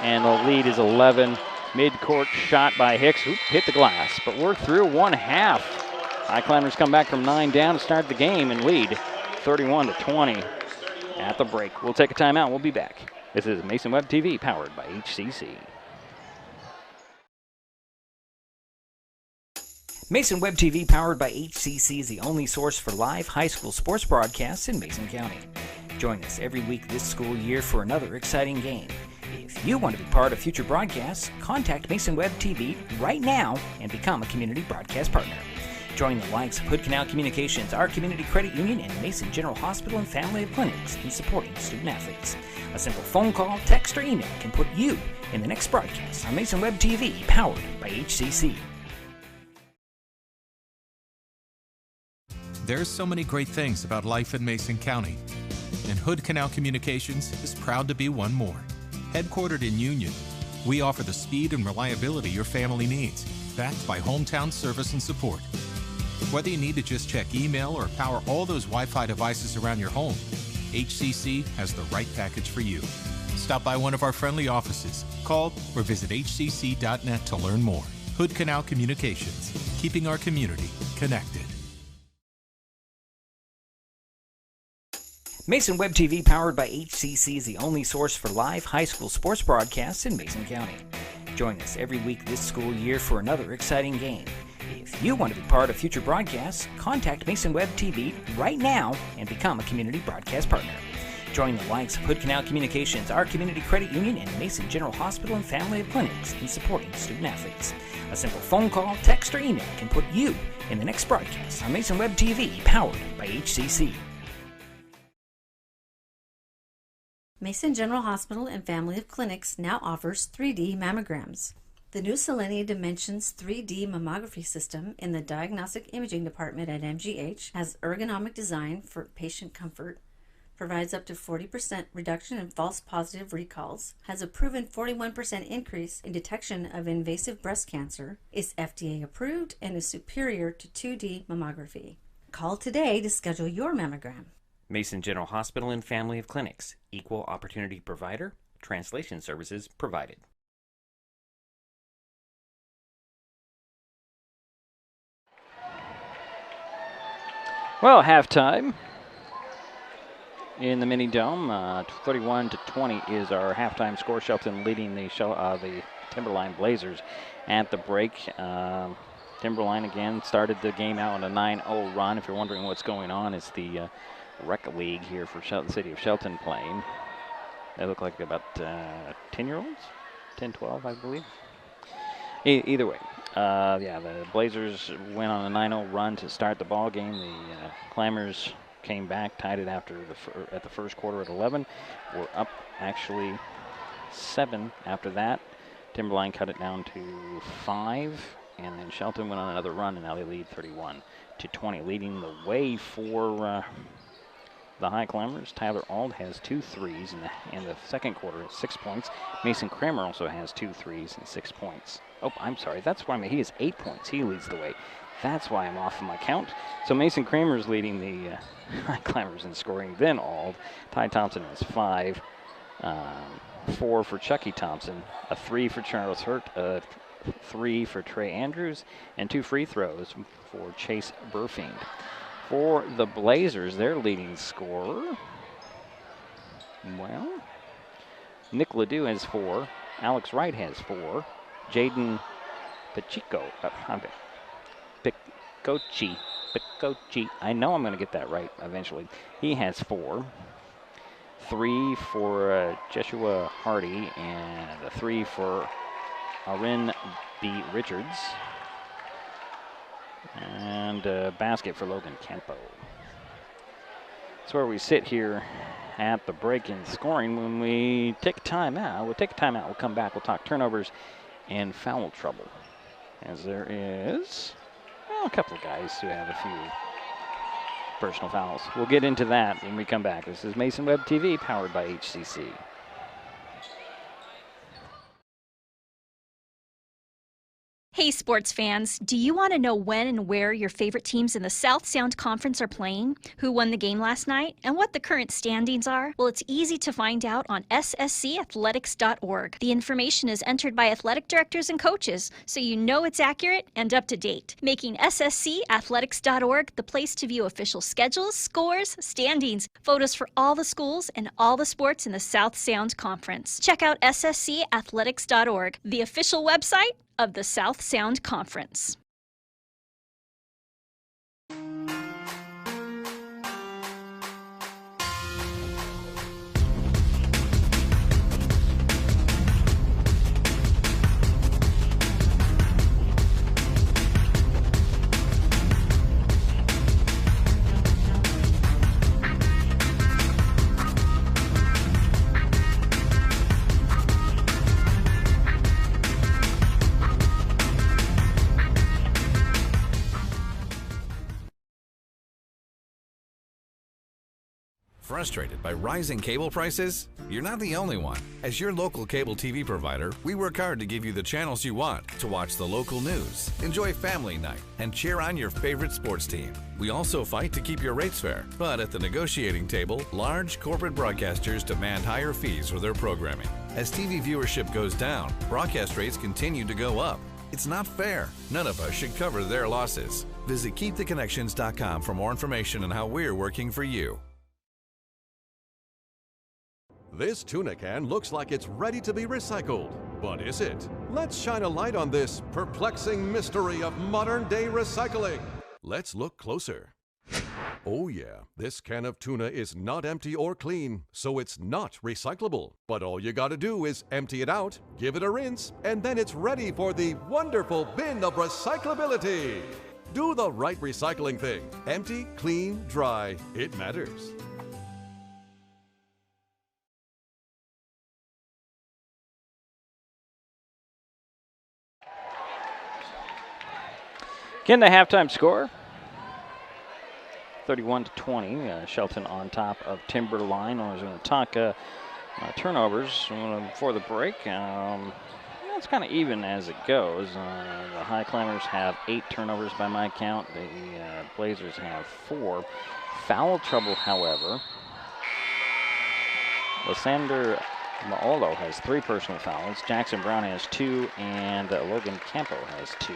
And the lead is 11. Mid-court shot by Hicks. Oop, hit the glass. But we're through one half. Highclimbers come back from 9 down to start the game and lead 31-20 at the break. We'll take a timeout. We'll be back. This is Mason Web TV, powered by HCC. Mason Web TV, powered by HCC, is the only source for live high school sports broadcasts in Mason County. Join us every week this school year for another exciting game. If you want to be part of future broadcasts, contact Mason Web TV right now and become a community broadcast partner. Join the likes of Hood Canal Communications, our community credit union, and Mason General Hospital and Family of Clinics in supporting student athletes. A simple phone call, text, or email can put you in the next broadcast on Mason Web TV, powered by HCC. There's so many great things about life in Mason County, and Hood Canal Communications is proud to be one more. Headquartered in Union, we offer the speed and reliability your family needs, backed by hometown service and support. Whether you need to just check email or power all those Wi-Fi devices around your home, HCC has the right package for you. Stop by one of our friendly offices, call, or visit hcc.net to learn more. Hood Canal Communications, keeping our community connected. Mason Web TV, powered by HCC, is the only source for live high school sports broadcasts in Mason County. Join us every week this school year for another exciting game. If you want to be part of future broadcasts, contact Mason Web TV right now and become a community broadcast partner. Join the likes of Hood Canal Communications, our community credit union, and Mason General Hospital and Family of Clinics in supporting student athletes. A simple phone call, text, or email can put you in the next broadcast on Mason Web TV, powered by HCC. Mason General Hospital and Family of Clinics now offers 3D mammograms. The new Selenia Dimensions 3D mammography system in the Diagnostic Imaging Department at MGH has ergonomic design for patient comfort, provides up to 40% reduction in false positive recalls, has a proven 41% increase in detection of invasive breast cancer, is FDA approved, and is superior to 2D mammography. Call today to schedule your mammogram. Mason General Hospital and Family of Clinics, equal opportunity provider, translation services provided. Well, halftime in the mini dome, 31-20 is our halftime score. Shelton leading the Timberline Blazers at the break. Timberline again started the game out on a 9-0 run. If you're wondering what's going on, it's the rec league here for the city of Shelton playing. They look like about 10-year-olds, 10, 12, I believe. Either way, the Blazers went on a 9-0 run to start the ball game. The Clammers came back, tied it at the first quarter at 11. We're up actually 7 after that. Timberline cut it down to 5, and then Shelton went on another run, and now they lead 31-20. Leading the way for the Highclimbers, Tyler Auld has 2 threes in the second quarter at 6 points. Mason Kramer also has 2 threes and 6 points. Oh, I'm sorry. That's why he has 8 points. He leads the way. That's why I'm off of my count. So Mason Kramer's leading the Highclimbers in scoring. Then Auld. Ty Thompson has 5. 4 for Chucky Thompson. A 3 for Charles Hurt. A 3 for Trey Andrews. And 2 free throws for Chase Burfiend. For the Blazers, their leading scorer, well, Nick Ledoux has 4. Alex Wright has 4. Jaden Picochi, I know I'm going to get that right eventually. He has 4. 3 for Jeshua Hardy, and a 3 for Arin B. Richards. And a basket for Logan Campo. That's where we sit here at the break in scoring. When we take a timeout, we'll come back, we'll talk turnovers and foul trouble. As there is a couple of guys who have a few personal fouls. We'll get into that when we come back. This is Mason Web TV, powered by HCC. Hey sports fans, do you want to know when and where your favorite teams in the South Sound Conference are playing, who won the game last night, and what the current standings are? Well, it's easy to find out on sscathletics.org. The information is entered by athletic directors and coaches, so you know it's accurate and up to date, making sscathletics.org the place to view official schedules, scores, standings, photos for all the schools and all the sports in the South Sound Conference. Check out sscathletics.org, the official website of the South Sound Conference. Frustrated by rising cable prices? You're not the only one. As your local cable TV provider, we work hard to give you the channels you want to watch the local news, enjoy family night, and cheer on your favorite sports team. We also fight to keep your rates fair, but at the negotiating table, large corporate broadcasters demand higher fees for their programming. As TV viewership goes down, broadcast rates continue to go up. It's not fair. None of us should cover their losses. Visit keeptheconnections.com for more information on how we're working for you. This tuna can looks like it's ready to be recycled, but is it? Let's shine a light on this perplexing mystery of modern-day recycling. Let's look closer. Oh yeah, this can of tuna is not empty or clean, so it's not recyclable. But all you gotta do is empty it out, give it a rinse, and then it's ready for the wonderful bin of recyclability. Do the right recycling thing. Empty, clean, dry. It matters. Again, the halftime score, 31-20. Shelton on top of Timberline. I was going to talk turnovers before the break. It's kind of even as it goes. The Highclimbers have 8 turnovers by my count. The Blazers have 4. Foul trouble, however. Lysander Maolo has 3 personal fouls. Jackson Brown has 2, and Logan Campo has 2.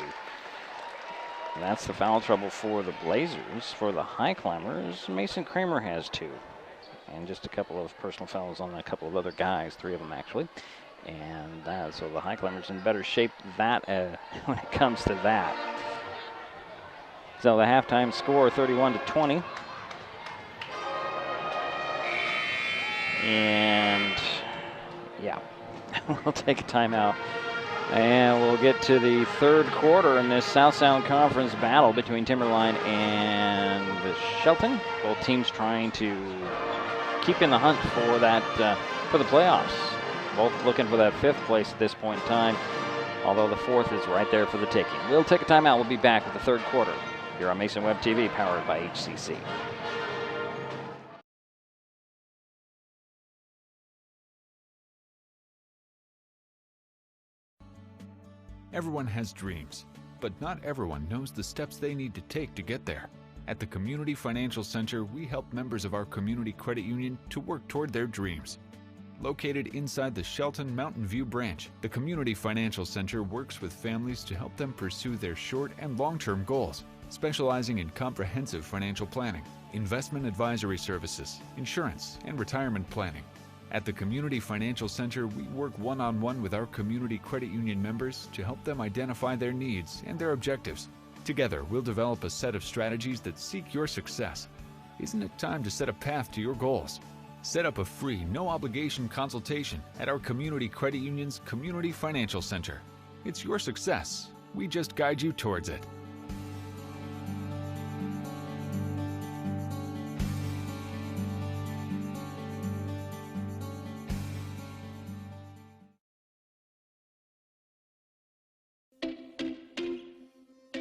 And that's the foul trouble for the Blazers. For the Highclimbers, Mason Kramer has 2. And just a couple of personal fouls on a couple of other guys, 3 of them actually. And so the Highclimbers in better shape that when it comes to that. So the halftime score, 31-20. And yeah, we'll take a timeout. And we'll get to the third quarter in this South Sound Conference battle between Timberline and Shelton. Both teams trying to keep in the hunt for that for the playoffs. Both looking for that 5th place at this point in time, although the 4th is right there for the taking. We'll take a timeout. We'll be back with the third quarter here on Mason Web TV, powered by HCC. Everyone has dreams, but not everyone knows the steps they need to take to get there. At the Community Financial Center, we help members of our community credit union to work toward their dreams. Located inside the Shelton Mountain View branch, the Community Financial Center works with families to help them pursue their short and long-term goals, specializing in comprehensive financial planning, investment advisory services, insurance, and retirement planning. At the Community Financial Center, we work one-on-one with our community credit union members to help them identify their needs and their objectives. Together, we'll develop a set of strategies that seek your success. Isn't it time to set a path to your goals? Set up a free, no-obligation consultation at our community credit union's Community Financial Center. It's your success. We just guide you towards it.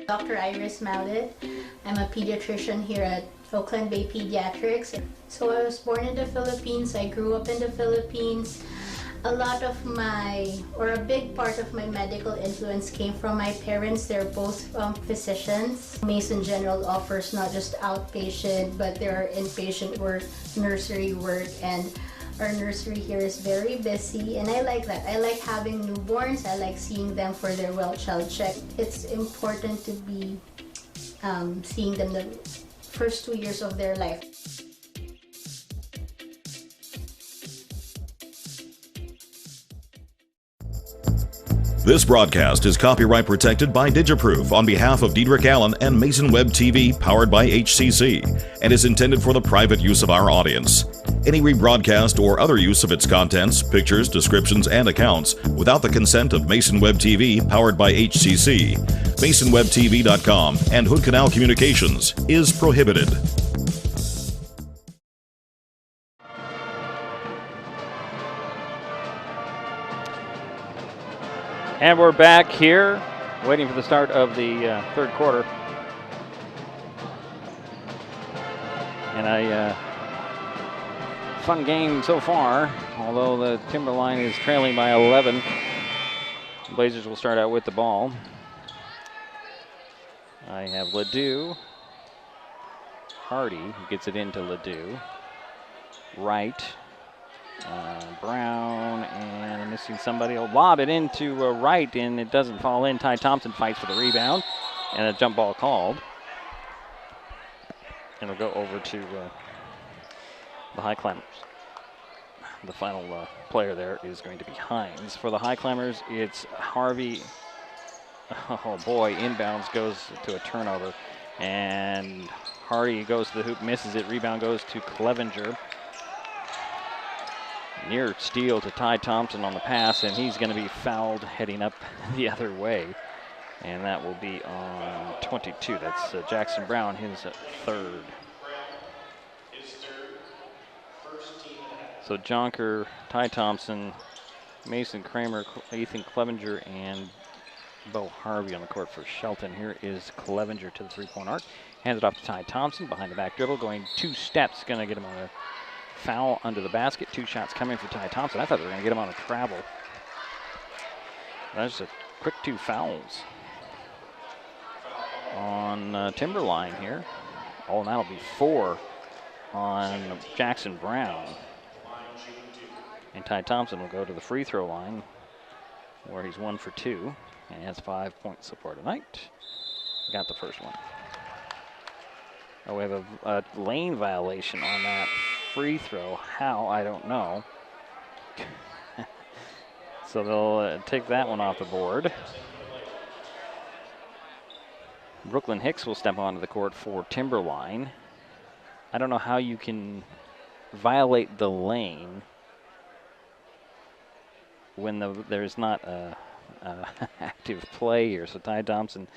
Dr. Iris Maudet. I'm a pediatrician here at Oakland Bay Pediatrics. So I was born in the Philippines. I grew up in the Philippines. A lot of a big part of my medical influence came from my parents. They're both physicians. Mason General offers not just outpatient, but there are inpatient work, nursery work, and our nursery here is very busy, and I like that. I like having newborns. I like seeing them for their well child check. It's important to be seeing them the first 2 years of their life. This broadcast is copyright protected by Digiproof on behalf of Diedrich Allen and Mason Web TV, powered by HCC, and is intended for the private use of our audience. Any rebroadcast or other use of its contents, pictures, descriptions, and accounts without the consent of Mason Web TV, powered by HCC, MasonWebTV.com, and Hood Canal Communications is prohibited. And we're back here, waiting for the start of the third quarter. And a fun game so far, although the Timberline is trailing by 11. The Blazers will start out with the ball. I have Ledoux. Hardy, who gets it into Ledoux. Wright. Brown, and I'm missing somebody. He'll lob it into Wright, and it doesn't fall in. Ty Thompson fights for the rebound, and a jump ball called. And it'll go over to the Highclimbers. the final player there is going to be Hines. For the Highclimbers, it's Harvey. Oh boy, inbounds goes to a turnover. And Hardy goes to the hoop, misses it. Rebound goes to Clevenger. Near steal to Ty Thompson on the pass, and he's going to be fouled heading up the other way. And that will be on 22. That's Jackson Brown, his third. So Jonker, Ty Thompson, Mason Kramer, Ethan Clevenger, and Bo Harvey on the court for Shelton. Here is Clevenger to the three-point arc. Hands it off to Ty Thompson, behind the back dribble, going 2 steps, going to get him on a foul under the basket. 2 shots coming for Ty Thompson. I thought they were going to get him on a travel. That's a quick 2 fouls on Timberline here. Oh, and that'll be 4 on Jackson Brown. And Ty Thompson will go to the free throw line where he's 1 for 2 and has 5 points so far tonight. Got the first one. Oh, we have a lane violation on that free throw. How? I don't know. So they'll take that one off the board. Brooklyn Hicks will step onto the court for Timberline. I don't know how you can violate the lane when there's not a active play here. So Ty Thompson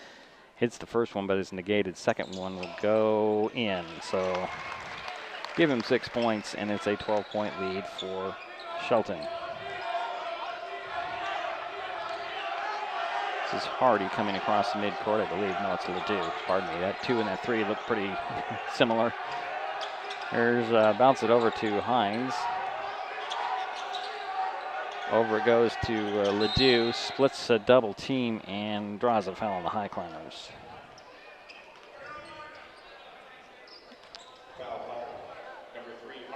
hits the first one, but is negated. Second one will go in. So give him 6 points, and it's a 12-point lead for Shelton. This is Hardy coming across the midcourt, I believe. No, it's Ledoux. Pardon me. That 2 and that 3 look pretty similar. Here's bounce it over to Hines. Over it goes to Ledoux, splits a double team and draws a foul on the Highclimbers.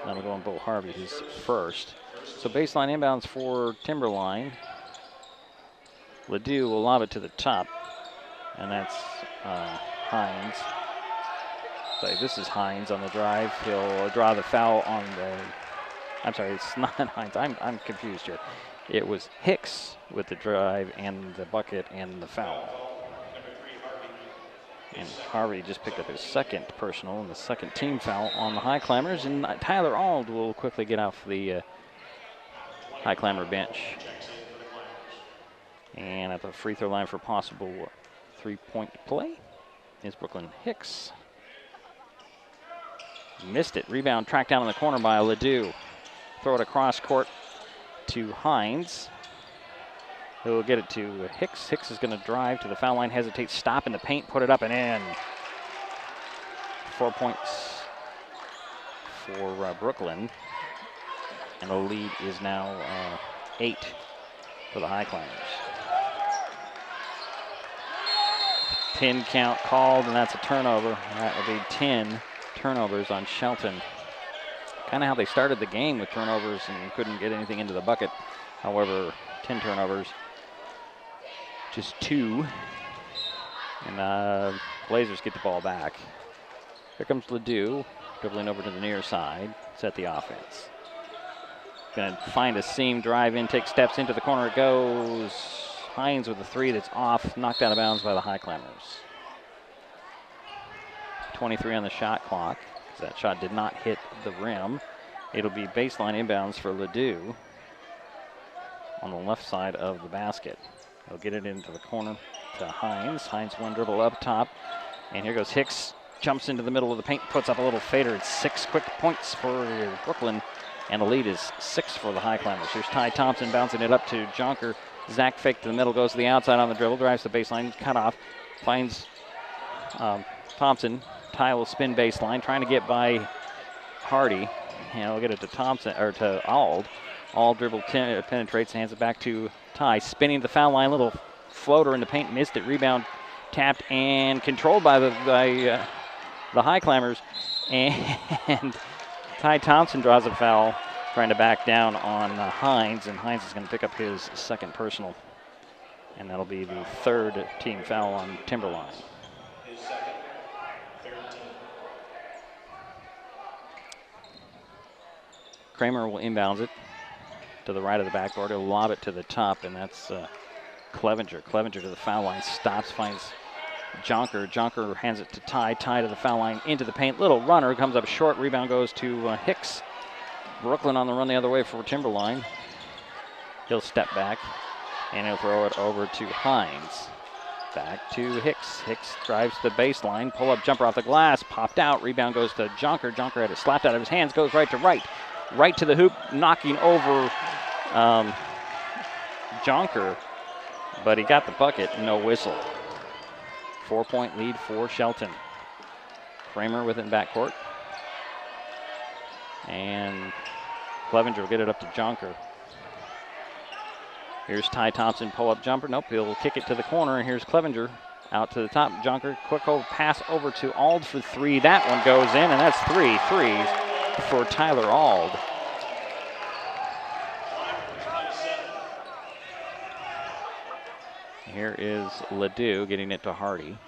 That'll go on Bo Harvey, his first. So baseline inbounds for Timberline. Ledoux will lob it to the top, and that's Hines. So this is Hines on the drive. He'll draw the foul on the, I'm sorry, it's not Hines. I'm confused here. It was Hicks with the drive and the bucket and the foul. And Harvey just picked up his second personal and the second team foul on the Highclimbers. And Tyler Ald will quickly get off the Highclimber bench. And at the free throw line for possible 3-point play is Brooklyn Hicks. Missed it. Rebound tracked down in the corner by Ledoux. Throw it across court to Hines. He'll get it to Hicks. Hicks is going to drive to the foul line, hesitate, stop in the paint, put it up and in. 4 points for Brooklyn. And the lead is now 8 for the Highclimbers. 10 count called, and that's a turnover. That will be 10 turnovers on Shelton. Kind of how they started the game with turnovers and couldn't get anything into the bucket. However, 10 turnovers, just 2. And Blazers get the ball back. Here comes Ledoux, dribbling over to the near side, set the offense. Gonna find a seam, drive in, take steps into the corner. It goes. Hines with a 3 that's off, knocked out of bounds by the Highclimbers. 23 on the shot clock. That shot did not hit the rim. It'll be baseline inbounds for Ledoux on the left side of the basket. He'll get it into the corner to Hines. Hines one dribble up top. And here goes Hicks. Jumps into the middle of the paint, puts up a little fader. It's 6 quick points for Brooklyn. And the lead is 6 for the Highclimbers. Here's Ty Thompson bouncing it up to Jonker. Zach fake to the middle, goes to the outside on the dribble, drives the baseline, cut off, finds Thompson. Ty will spin baseline, trying to get by Hardy. And we'll get it to Thompson, or to Ald. Ald dribble penetrates, hands it back to Ty. Spinning the foul line, little floater in the paint, missed it. Rebound tapped and controlled by the Highclimbers. And Ty Thompson draws a foul, trying to back down on Hines, and Hines is going to pick up his second personal. And that'll be the 3rd team foul on Timberline. Kramer will inbounds it. to the right of the backboard. He'll lob it to the top, and that's Clevenger. Clevenger to the foul line, stops, finds Jonker. Jonker hands it to Ty. Ty to the foul line, into the paint. Little runner, comes up short. Rebound goes to Hicks. Brooklyn on the run the other way for Timberline. He'll step back, and he'll throw it over to Hines. Back to Hicks. Hicks drives the baseline. Pull-up jumper off the glass. Popped out. Rebound goes to Jonker. Jonker had it slapped out of his hands. Goes right to right. Right to the hoop, knocking over Jonker. But he got the bucket. No whistle. 4-point lead for Shelton. Kramer with it in backcourt. And Clevenger will get it up to Jonker. Here's Ty Thompson, pull-up jumper. Nope, he'll kick it to the corner. And here's Clevenger out to the top. Jonker, quick hold pass over to Ald for three. That one goes in, and that's 3 threes for Tyler Ald. Here is Ledoux getting it to Hardy.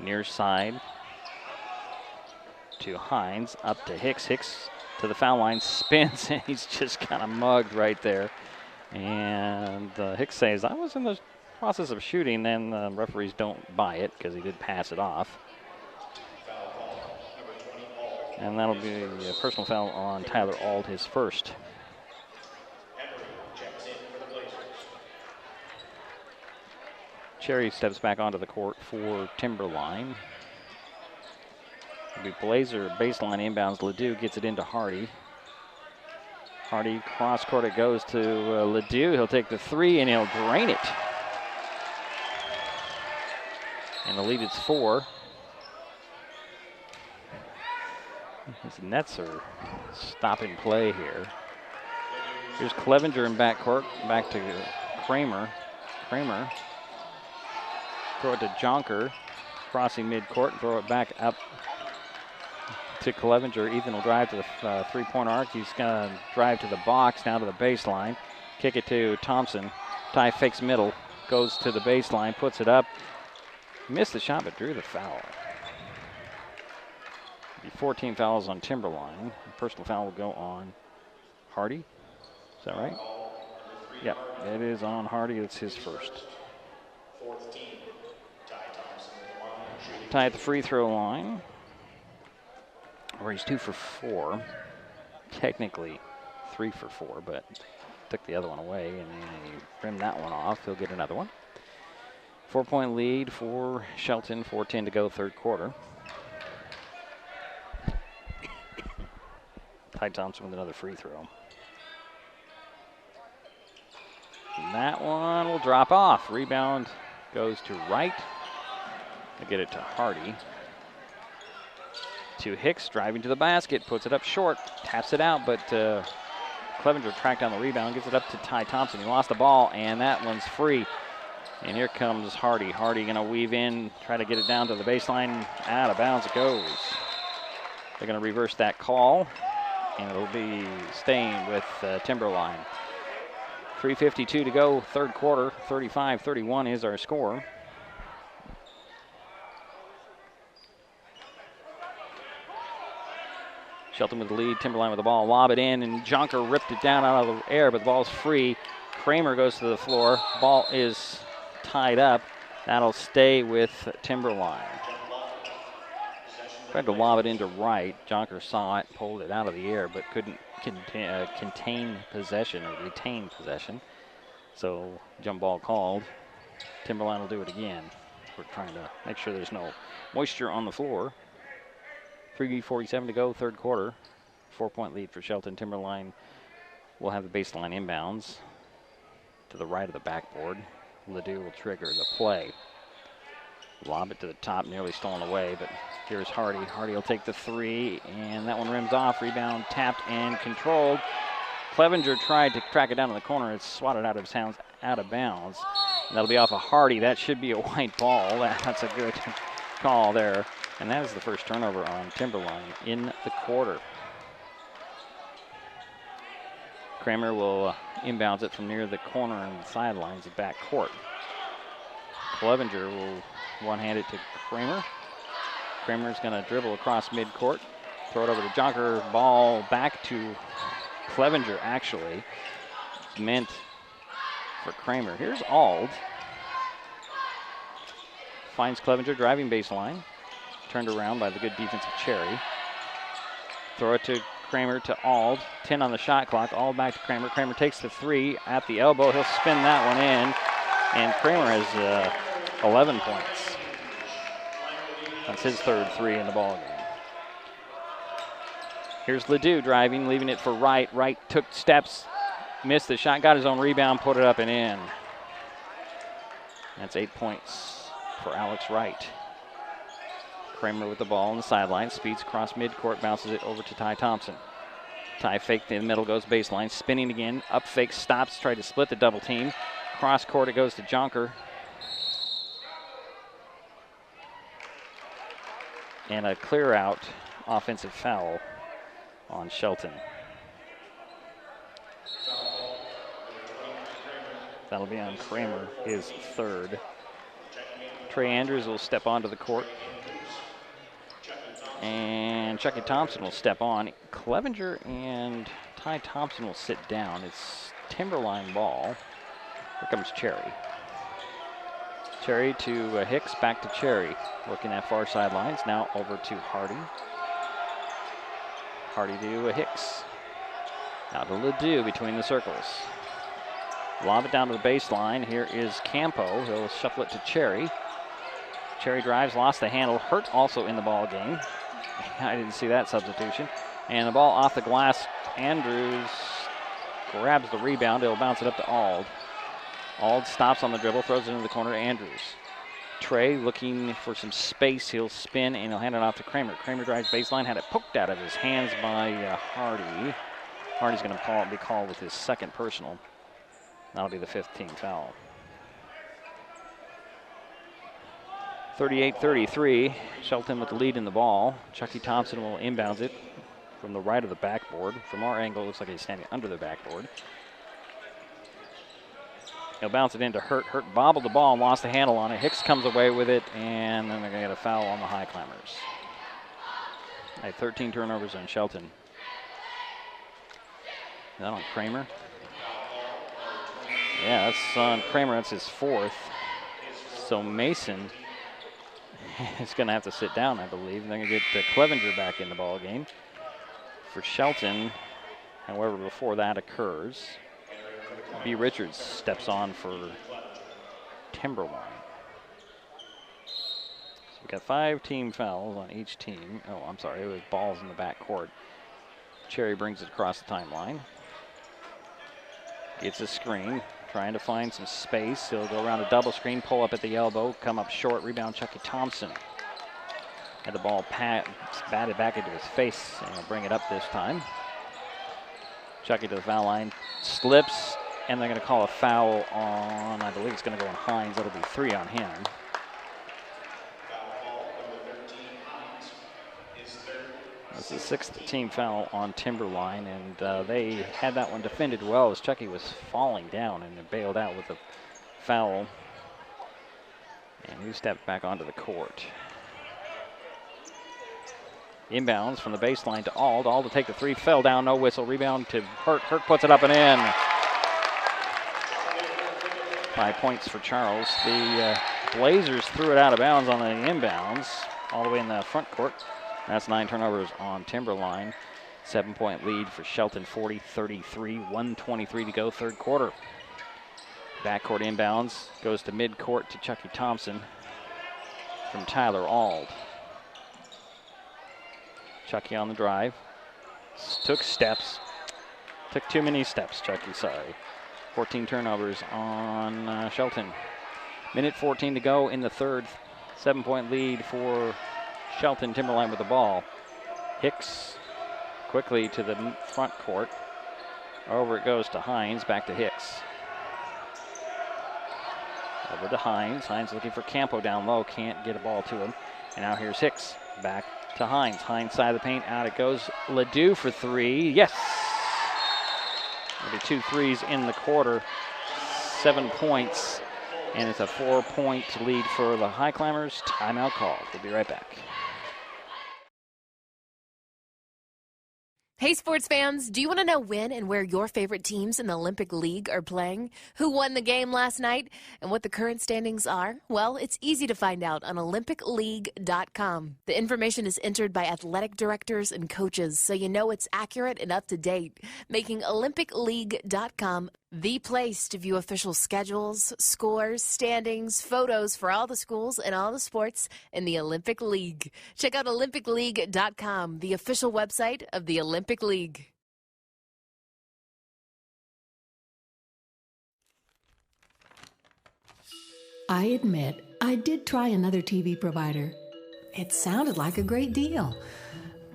Near side to Hines, up to Hicks. Hicks to the foul line, spins, and he's just kind of mugged right there. And Hicks says, I was in the process of shooting, and the referees don't buy it because he did pass it off. And that'll be a personal foul on Tyler Ald, his first. Cherry steps back onto the court for Timberline. It'll be Blazer baseline inbounds. Ledoux gets it into Hardy. Hardy cross court, it goes to Ledoux. He'll take the three and he'll drain it. And the lead is 4. His nets are stopping play here. Here's Clevenger in backcourt, back to Kramer. Kramer, throw it to Jonker, crossing midcourt, and throw it back up to Clevenger. Ethan will drive to the three-point arc. He's going to drive to the box, down to the baseline. Kick it to Thompson. Ty fakes middle, goes to the baseline, puts it up. Missed the shot, but drew the foul. 14 fouls on Timberline. Personal foul will go on Hardy. Is that right? Yep, it is on Hardy. It's his first. Ty at the free throw line, where he's 2 for 4. Technically 3 for 4, but took the other one away and he rimmed that one off. He'll get another one. 4-point lead for Shelton. 4:10 to go, third quarter. Ty Thompson with another free throw. And that one will drop off. Rebound goes to Wright. They get it to Hardy. To Hicks, driving to the basket, puts it up short, taps it out, but Clevenger tracked down the rebound, gives it up to Ty Thompson. He lost the ball, and that one's free. And here comes Hardy. Hardy going to weave in, try to get it down to the baseline. Out of bounds it goes. They're going to reverse that call, and it'll be staying with Timberline. 3:52 to go, third quarter. 35-31 is our score. Shelton with the lead, Timberline with the ball, lob it in, and Jonker ripped it down out of the air, but the ball's free. Kramer goes to the floor. Ball is tied up. That'll stay with Timberline. Tried to lob it into Wright. Jonker saw it, pulled it out of the air, but couldn't contain possession or retain possession. So jump ball called. Timberline will do it again. We're trying to make sure there's no moisture on the floor. 3:47 to go, third quarter. 4-point lead for Shelton. Timberline will have the baseline inbounds to the right of the backboard. Ledoux will trigger the play. Lob it to the top, nearly stolen away, but here's Hardy. Hardy will take the three, and that one rims off. Rebound tapped and controlled. Clevenger tried to track it down in the corner. It's swatted out of his hands, out of bounds. And that'll be off of Hardy. That should be a white ball. That's a good call there. And that is the first turnover on Timberline in the quarter. Kramer will inbounds it from near the corner and the sidelines of back court. Clevenger will one-hand it to Kramer. Kramer's going to dribble across midcourt, throw it over to Jonker. Ball back to Clevenger, actually. meant for Kramer. Here's Ald. Finds Clevenger driving baseline. Turned around by the good defense of Cherry. Throw it to Kramer to Ald. 10 on the shot clock. Ald back to Kramer. Kramer takes the 3 at the elbow. He'll spin that one in. And Kramer has 11 points. That's his third 3 in the ball game. Here's Ledoux driving, leaving it for Wright. Wright took steps, missed the shot, got his own rebound, put it up and in. That's 8 points for Alex Wright. Kramer with the ball on the sideline, speeds across midcourt, bounces it over to Ty Thompson. Ty faked in the middle, goes baseline, spinning again, up fake, stops, tried to split the double team. Cross court, it goes to Jonker. And a clear out offensive foul on Shelton. That'll be on Kramer, his third. Trey Andrews will step onto the court. And Chucky Thompson will step on. Clevenger and Ty Thompson will sit down. It's Timberline ball. Here comes Cherry. Cherry to Hicks, back to Cherry. Looking at far sidelines, now over to Hardy. Hardy to Hicks. Now to Ledoux between the circles. Lob it down to the baseline. Here is Campo. He'll shuffle it to Cherry. Cherry drives, lost the handle. Hurt also in the ball game. I didn't see that substitution. And the ball off the glass. Andrews grabs the rebound. He'll bounce it up to Ald. Ald stops on the dribble, throws it into the corner to Andrews. Trey looking for some space. He'll spin and he'll hand it off to Kramer. Kramer drives baseline, had it poked out of his hands by Hardy. Hardy's going to be called with his second personal. That'll be the 5th team foul. 38-33, Shelton with the lead in the ball. Chucky Thompson will inbounds it from the right of the backboard. From our angle, it looks like he's standing under the backboard. He'll bounce it into Hurt. Hurt bobbled the ball and lost the handle on it. Hicks comes away with it, and then they're going to get a foul on the Highclimbers. 13 turnovers on Shelton. Is that on Kramer? Yeah, that's on Kramer. That's his 4th. So Mason is going to have to sit down, I believe. And they're going to get Clevenger back in the ball game for Shelton. However, before that occurs, B. Richards steps on for Timberline. So we've got 5 team fouls on each team. Oh, I'm sorry, it was balls in the backcourt. Cherry brings it across the timeline. Gets a screen, trying to find some space. He'll go around a double screen, pull up at the elbow, come up short, rebound Chucky Thompson. Had the ball batted back into his face, and he'll bring it up this time. Chucky to the foul line, slips, and they're going to call a foul on, I believe it's going to go on Hines. That'll be 3 on him. That's the 6th team foul on Timberline, and they had that one defended well as Chucky was falling down and bailed out with a foul. And he stepped back onto the court. Inbounds from the baseline to Ald. Ald to take the 3, fell down, no whistle. Rebound to Hurt. Hurt puts it up and in. 5 points for Charles. The Blazers threw it out of bounds on the inbounds, all the way in the front court. That's 9 turnovers on Timberline. 7-point lead for Shelton, 40-33, 1:23 to go, third quarter. Backcourt inbounds, goes to midcourt to Chucky Thompson from Tyler Ald. Chucky on the drive, took steps, took too many steps, Chucky, sorry. 14 turnovers on Shelton. Minute 14 to go in the third. 7-point lead for Shelton. Timberline with the ball. Hicks quickly to the front court. Over it goes to Hines, back to Hicks. Over to Hines. Hines looking for Campo down low, can't get a ball to him. And now here's Hicks, back to Hines. Hines side of the paint, out it goes. Ledoux for 3, yes! There'll be 2 threes in the quarter, 7 points, and it's a 4-point lead for the Highclimbers. Timeout called. We'll be right back. Hey, sports fans, do you want to know when and where your favorite teams in the Olympic League are playing? Who won the game last night? And what the current standings are? Well, it's easy to find out on OlympicLeague.com. The information is entered by athletic directors and coaches, so you know it's accurate and up to date, making OlympicLeague.com the place to view official schedules, scores, standings, photos for all the schools and all the sports in the Olympic League. Check out OlympicLeague.com, the official website of the Olympic League. I admit, I did try another TV provider. It sounded like a great deal,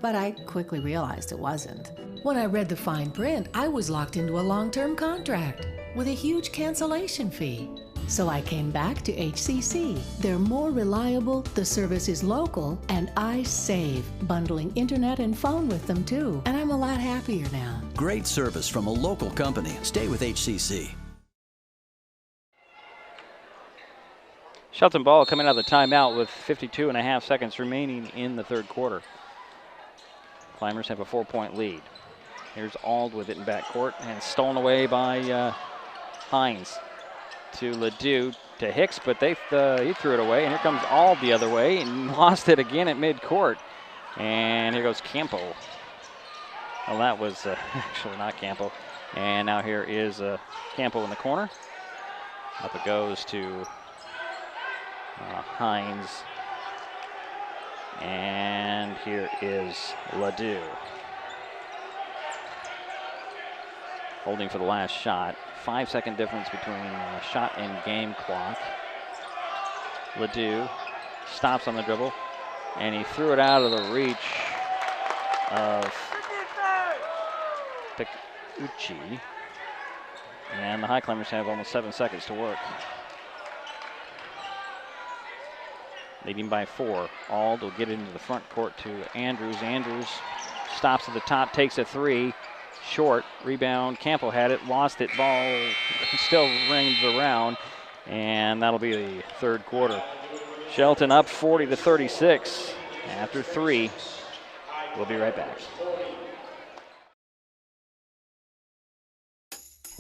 but I quickly realized it wasn't. When I read the fine print, I was locked into a long-term contract with a huge cancellation fee. So I came back to HCC. They're more reliable, the service is local, and I save, bundling internet and phone with them too. And I'm a lot happier now. Great service from a local company. Stay with HCC. Shelton ball coming out of the timeout with 52.5 seconds remaining in the third quarter. Climbers have a 4-point lead. Here's Ald with it in backcourt, and stolen away by Hines to Ledoux to Hicks, but he threw it away, and here comes Ald the other way and lost it again at midcourt. And here goes Campo. Well, that was actually not Campo. And now here is Campo in the corner. Up it goes to Hines. And here is Ledoux. Holding for the last shot. 5-second difference between shot and game clock. Ledoux stops on the dribble, and he threw it out of the reach of Picucci. And the Highclimbers have almost 7 seconds to work. Leading by 4. Ald will get into the front court to Andrews. Andrews stops at the top, takes a 3. Short, rebound, Campo had it, lost it, ball still rings around, and that'll be the third quarter. Shelton up 40-36 after 3. We'll be right back.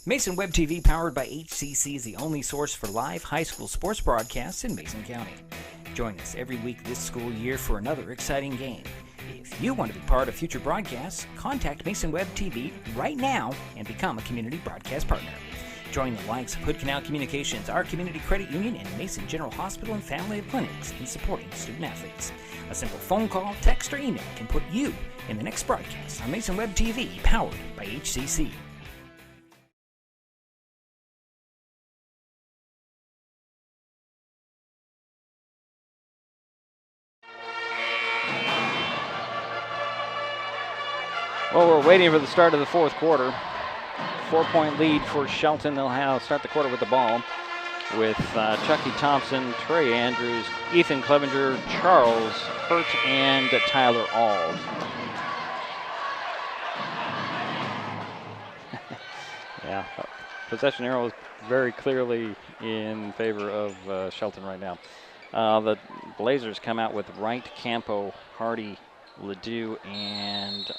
Mason Web TV, powered by HCC, is the only source for live high school sports broadcasts in Mason County. Join us every week this school year for another exciting game. If you want to be part of future broadcasts, contact Mason Web TV right now and become a community broadcast partner. Join the likes of Hood Canal Communications, our community credit union, and Mason General Hospital and Family of Clinics in supporting student athletes. A simple phone call, text, or email can put you in the next broadcast on Mason Web TV, powered by HCC. Well, we're waiting for the start of the fourth quarter. 4-point lead for Shelton. They'll start the quarter with the ball with Chucky Thompson, Trey Andrews, Ethan Clevenger, Charles Hurt, and Tyler Ald. Yeah, possession arrow is very clearly in favor of Shelton right now. The Blazers come out with Wright, Campo, Hardy, Ledoux, and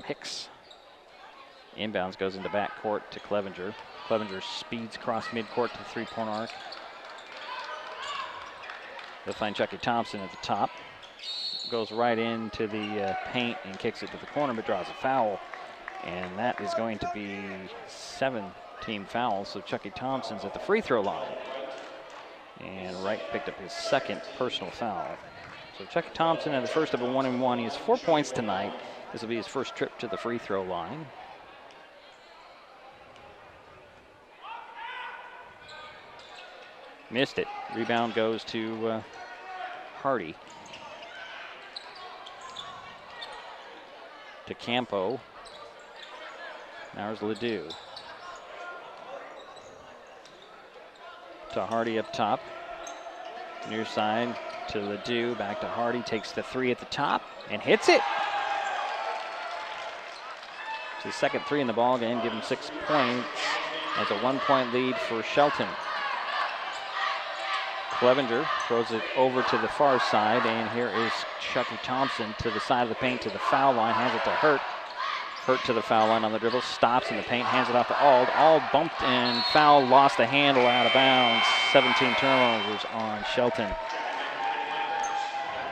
Hicks. Inbounds goes into backcourt to Clevenger. Clevenger speeds across midcourt to the three-point arc. They'll find Chucky Thompson at the top. Goes right into the paint and kicks it to the corner, but draws a foul. And that is going to be 7-team fouls, so Chucky Thompson's at the free throw line. And Wright picked up his second personal foul. So Chucky Thompson had the first of a 1-and-1. He has 4 points tonight. This will be his first trip to the free throw line. Missed it. Rebound goes to Hardy. To Campo. Now there's Ledoux. To Hardy up top. Near side to Ledoux, back to Hardy, takes the 3 at the top and hits it. It's his second 3 in the ball game, give him 6 points. That's a 1-point lead for Shelton. Clevenger throws it over to the far side, and here is Chucky Thompson to the side of the paint to the foul line, hands it to Hurt Hurt to the foul line on the dribble, stops in the paint, hands it off to Ald. Ald bumped and foul, lost the handle out of bounds. 17 turnovers on Shelton.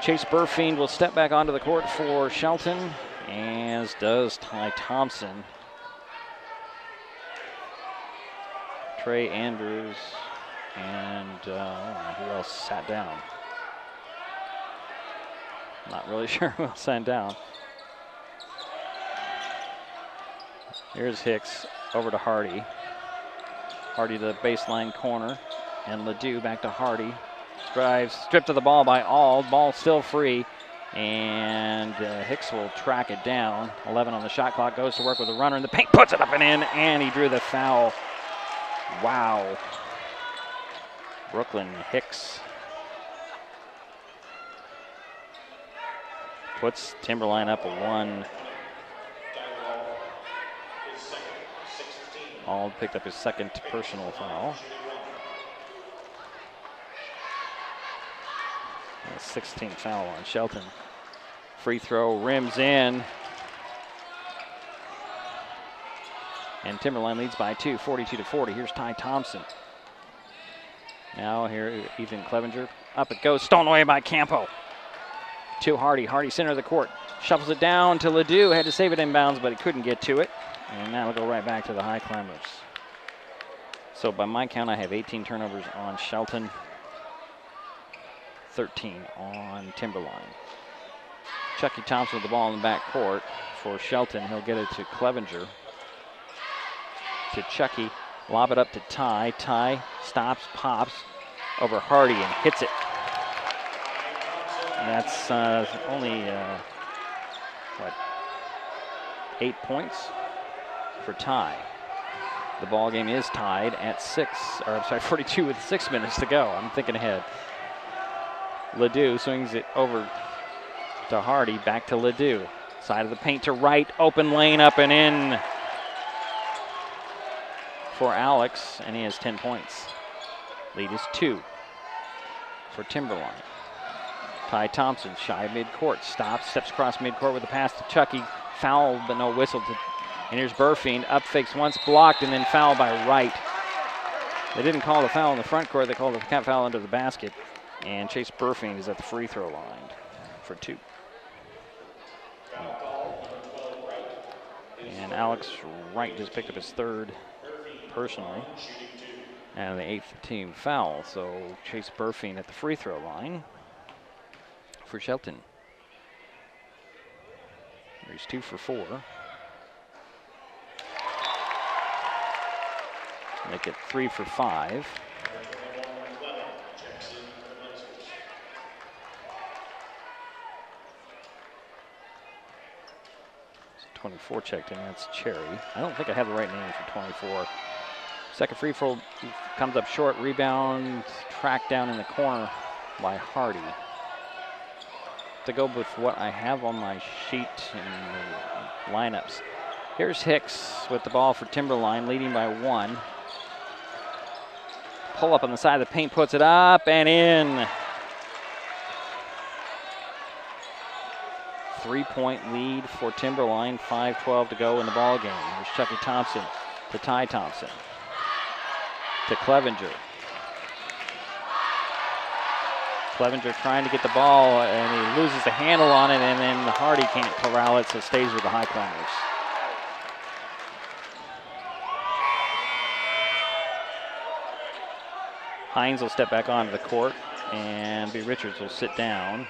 Chase Burfiend will step back onto the court for Shelton, as does Ty Thompson. Trey Andrews and who else sat down? Not really sure who else sat down. Here's Hicks over to Hardy. Hardy to the baseline corner. And Ledoux back to Hardy. Drives, stripped of the ball by Ald. Ball still free. And Hicks will track it down. 11 on the shot clock. Goes to work with the runner in the paint. Puts it up and in. And he drew the foul. Wow. Brooklyn Hicks puts Timberline up a 1. Ald picked up his second personal foul. And a 16th foul on Shelton. Free throw rims in. And Timberline leads by 2, 42-40. Here's Ty Thompson. Now here, Ethan Clevenger. Up it goes, stolen away by Campo. To Hardy. Hardy center of the court. Shuffles it down to Ledoux. Had to save it inbounds, but he couldn't get to it. And now we'll go right back to the Highclimbers. So by my count, I have 18 turnovers on Shelton, 13 on Timberline. Chucky Thompson with the ball in the back court for Shelton. He'll get it to Clevenger. To Chucky. Lob it up to Ty. Ty stops, pops over Hardy and hits it. And that's only, 8 points for Ty. The ball game is tied at 42 with 6 minutes to go. I'm thinking ahead. Ledoux swings it over to Hardy, back to Ledoux. Side of the paint to right, open lane up and in for Alex, and he has 10 points. Lead is 2 for Timberline. Ty Thompson, shy midcourt, stops, steps across midcourt with a pass to Chucky. Foul, but no whistle. And here's Burfiend, up fakes once, blocked, and then foul by Wright. They didn't call the foul in the front court, they called the foul under the basket. And Chase Burfiend is at the free throw line for 2. And Alex Wright just picked up his 3rd personally, and the 8th team foul. So Chase Burfiend at the free throw line for Shelton. He's 2 for 4. Make it 3 for 5. So 24 checked in, that's Cherry. I don't think I have the right name for 24. Second free throw comes up short, rebound, tracked down in the corner by Hardy. To go with what I have on my sheet in the lineups. Here's Hicks with the ball for Timberline, leading by 1. Pull up on the side of the paint, puts it up and in. 3-point lead for Timberline, 5:12 to go in the ball game. Here's Chucky Thompson to Ty Thompson. To Clevenger. Clevenger trying to get the ball, and he loses the handle on it, and then Hardy can't corral it, so stays with the Highclimbers. Hines will step back onto the court, and B. Richards will sit down.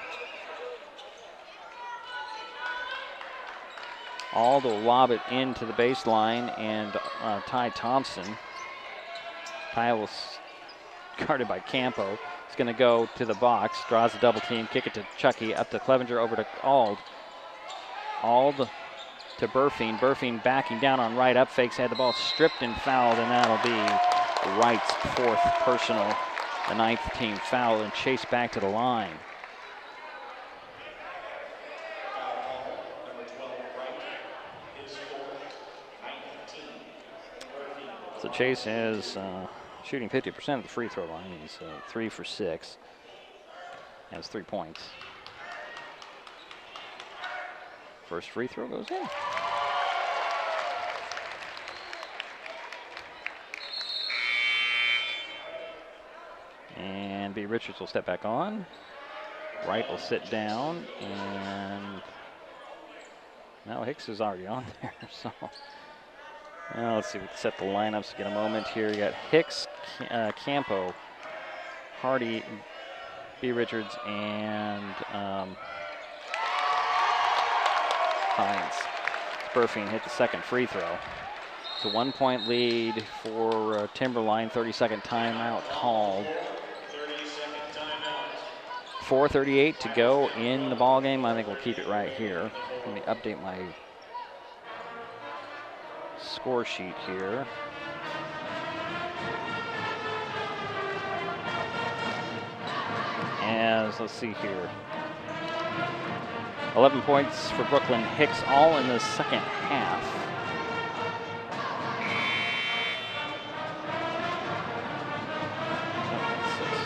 Ald will lob it into the baseline, and Ty Thompson. Ty will guarded by Campo. He's going to go to the box, draws a double team, kick it to Chucky, up to Clevenger, over to Ald. Ald to Burfiend. Burfiend backing down on Wright, up fakes, had the ball stripped and fouled, and that'll be Wright's 4th personal, the 9th team foul, and chased back to the line. So Chase is shooting 50% of the free throw line. He's 3 for 6. Has 3 points. First free throw goes in. B. Richards will step back on. Wright will sit down, and now Hicks is already on there. So let's see, we can set the lineups, get a moment here. You got Hicks, Campo, Hardy, B. Richards, and Hines. Burfing hit the second free throw. It's a 1-point lead for Timberline. 30-second timeout called. 4:38 to go in the ball game. I think we'll keep it right here. Let me update my score sheet here. As let's see here. 11 points for Brooklyn. Hicks all in the second half. Six.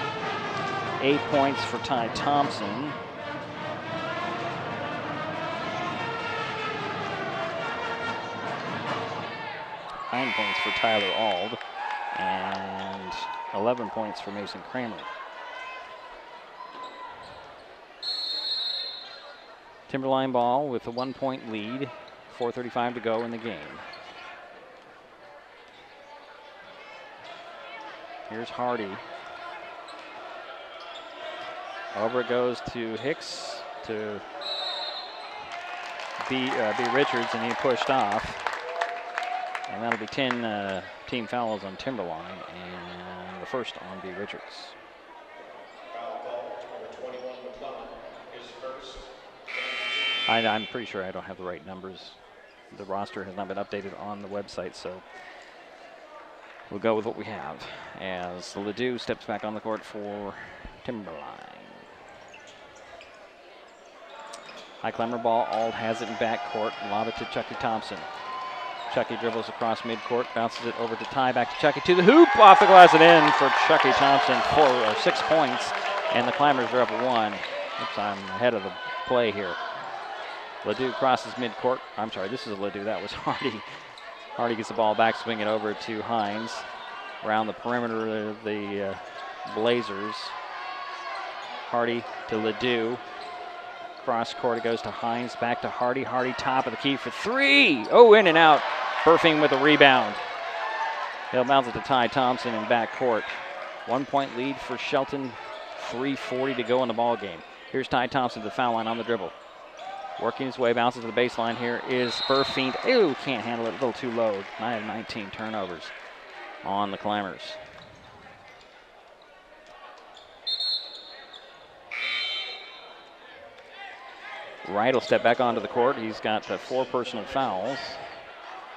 8 points for Ty Thompson. Nine points for Tyler Ald. And 11 points for Mason Kramer. Timberline ball with a 1-point lead. 4:35 to go in the game. Here's Hardy. Over it goes to Hicks, to B. Richards, and he pushed off. And that'll be 10 team fouls on Timberline, and the first on B. Richards. I'm pretty sure I don't have the right numbers. The roster has not been updated on the website, so we'll go with what we have as Ledoux steps back on the court for Timberline. Highclimber ball, Ald has it in backcourt, lob it to Chucky Thompson. Chucky dribbles across midcourt, bounces it over to Ty, back to Chucky, to the hoop, off the glass and in for Chucky Thompson, 6 points, and the Climbers are up 1. Oops, I'm ahead of the play here. Ledoux crosses midcourt. I'm sorry, this is Ledoux. That was Hardy. Hardy gets the ball back, swing it over to Hines. Around the perimeter of the Blazers. Hardy to Ledoux. Cross court, it goes to Hines. Back to Hardy. Hardy top of the key for 3. Oh, in and out. Burfing with a rebound. He'll bounce it to Ty Thompson in backcourt. 1-point lead for Shelton. 3:40 to go in the ball game. Here's Ty Thompson to the foul line on the dribble. Working his way, bounces to the baseline. Here is Burfing. Ew, can't handle it, a little too low. 19 turnovers on the Climbers. Wright will step back onto the court. He's got 4 personal fouls.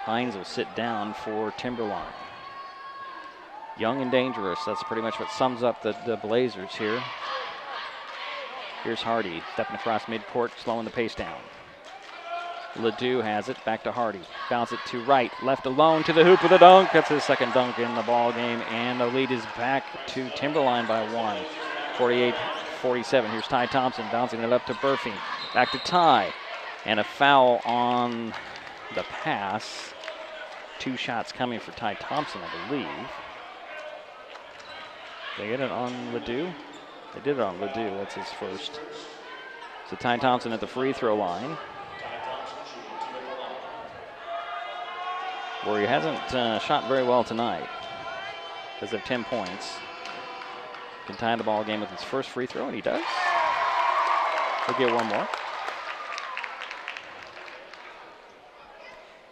Hines will sit down for Timberline. Young and dangerous, that's pretty much what sums up the Blazers here. Here's Hardy, stepping across midcourt, slowing the pace down. Ledoux has it, back to Hardy. Bounce it to Wright, left alone to the hoop with a dunk. That's his second dunk in the ball game, and the lead is back to Timberline by 1. 48-47. Here's Ty Thompson, bouncing it up to Burfing. Back to Ty, and a foul on the pass. 2 shots coming for Ty Thompson, I believe. They get it on Ledoux? They did it on Ledoux, that's his first. So Ty Thompson at the free throw line, where he hasn't shot very well tonight because of 10 points. Can tie the ball game with his first free throw, and he does. He'll get one more.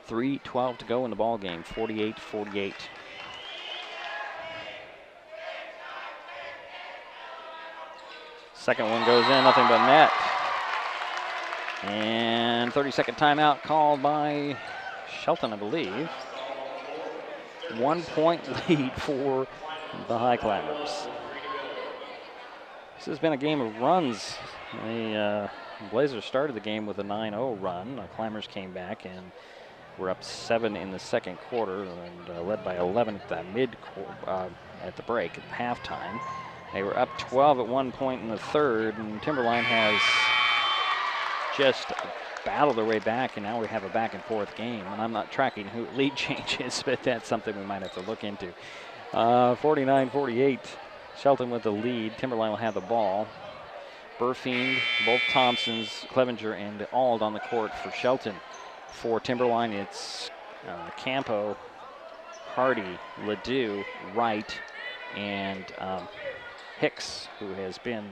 3:12 to go in the ball game, 48-48. Second one goes in, nothing but net. And 30-second timeout called by Shelton, I believe. 1-point lead for the Highclimbers. This has been a game of runs. The Blazers started the game with a 9-0 run. The Climbers came back and were up 7 in the second quarter and led by 11 at the at the break at halftime. They were up 12 at one point in the third, and Timberline has just battled their way back, and now we have a back and forth game. And I'm not tracking who lead changes, but that's something we might have to look into. 49-48, Shelton with the lead. Timberline will have the ball. Burfiend, both Thompsons, Clevenger, and Ald on the court for Shelton. For Timberline, it's Campo, Hardy, Ledoux, Wright, and Hicks, who has been,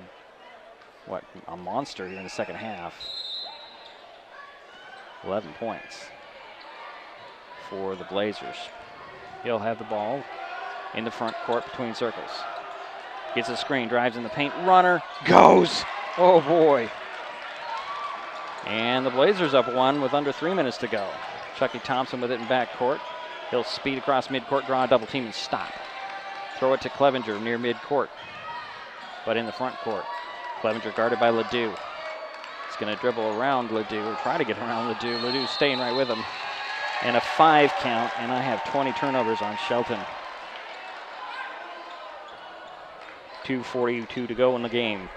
a monster here in the second half. 11 points for the Blazers. He'll have the ball in the front court between circles. Gets a screen, drives in the paint, runner, goes! Oh boy. And the Blazers up one with under 3 minutes to go. Chucky Thompson with it in backcourt. He'll speed across midcourt, draw a double team, and stop. Throw it to Clevenger near midcourt, but in the front court. Clevenger guarded by Ledoux. He's going to dribble around Ledoux, or try to get around Ledoux. Ledoux staying right with him. And a 5 count, and I have 20 turnovers on Shelton. 2:42 to go in the game.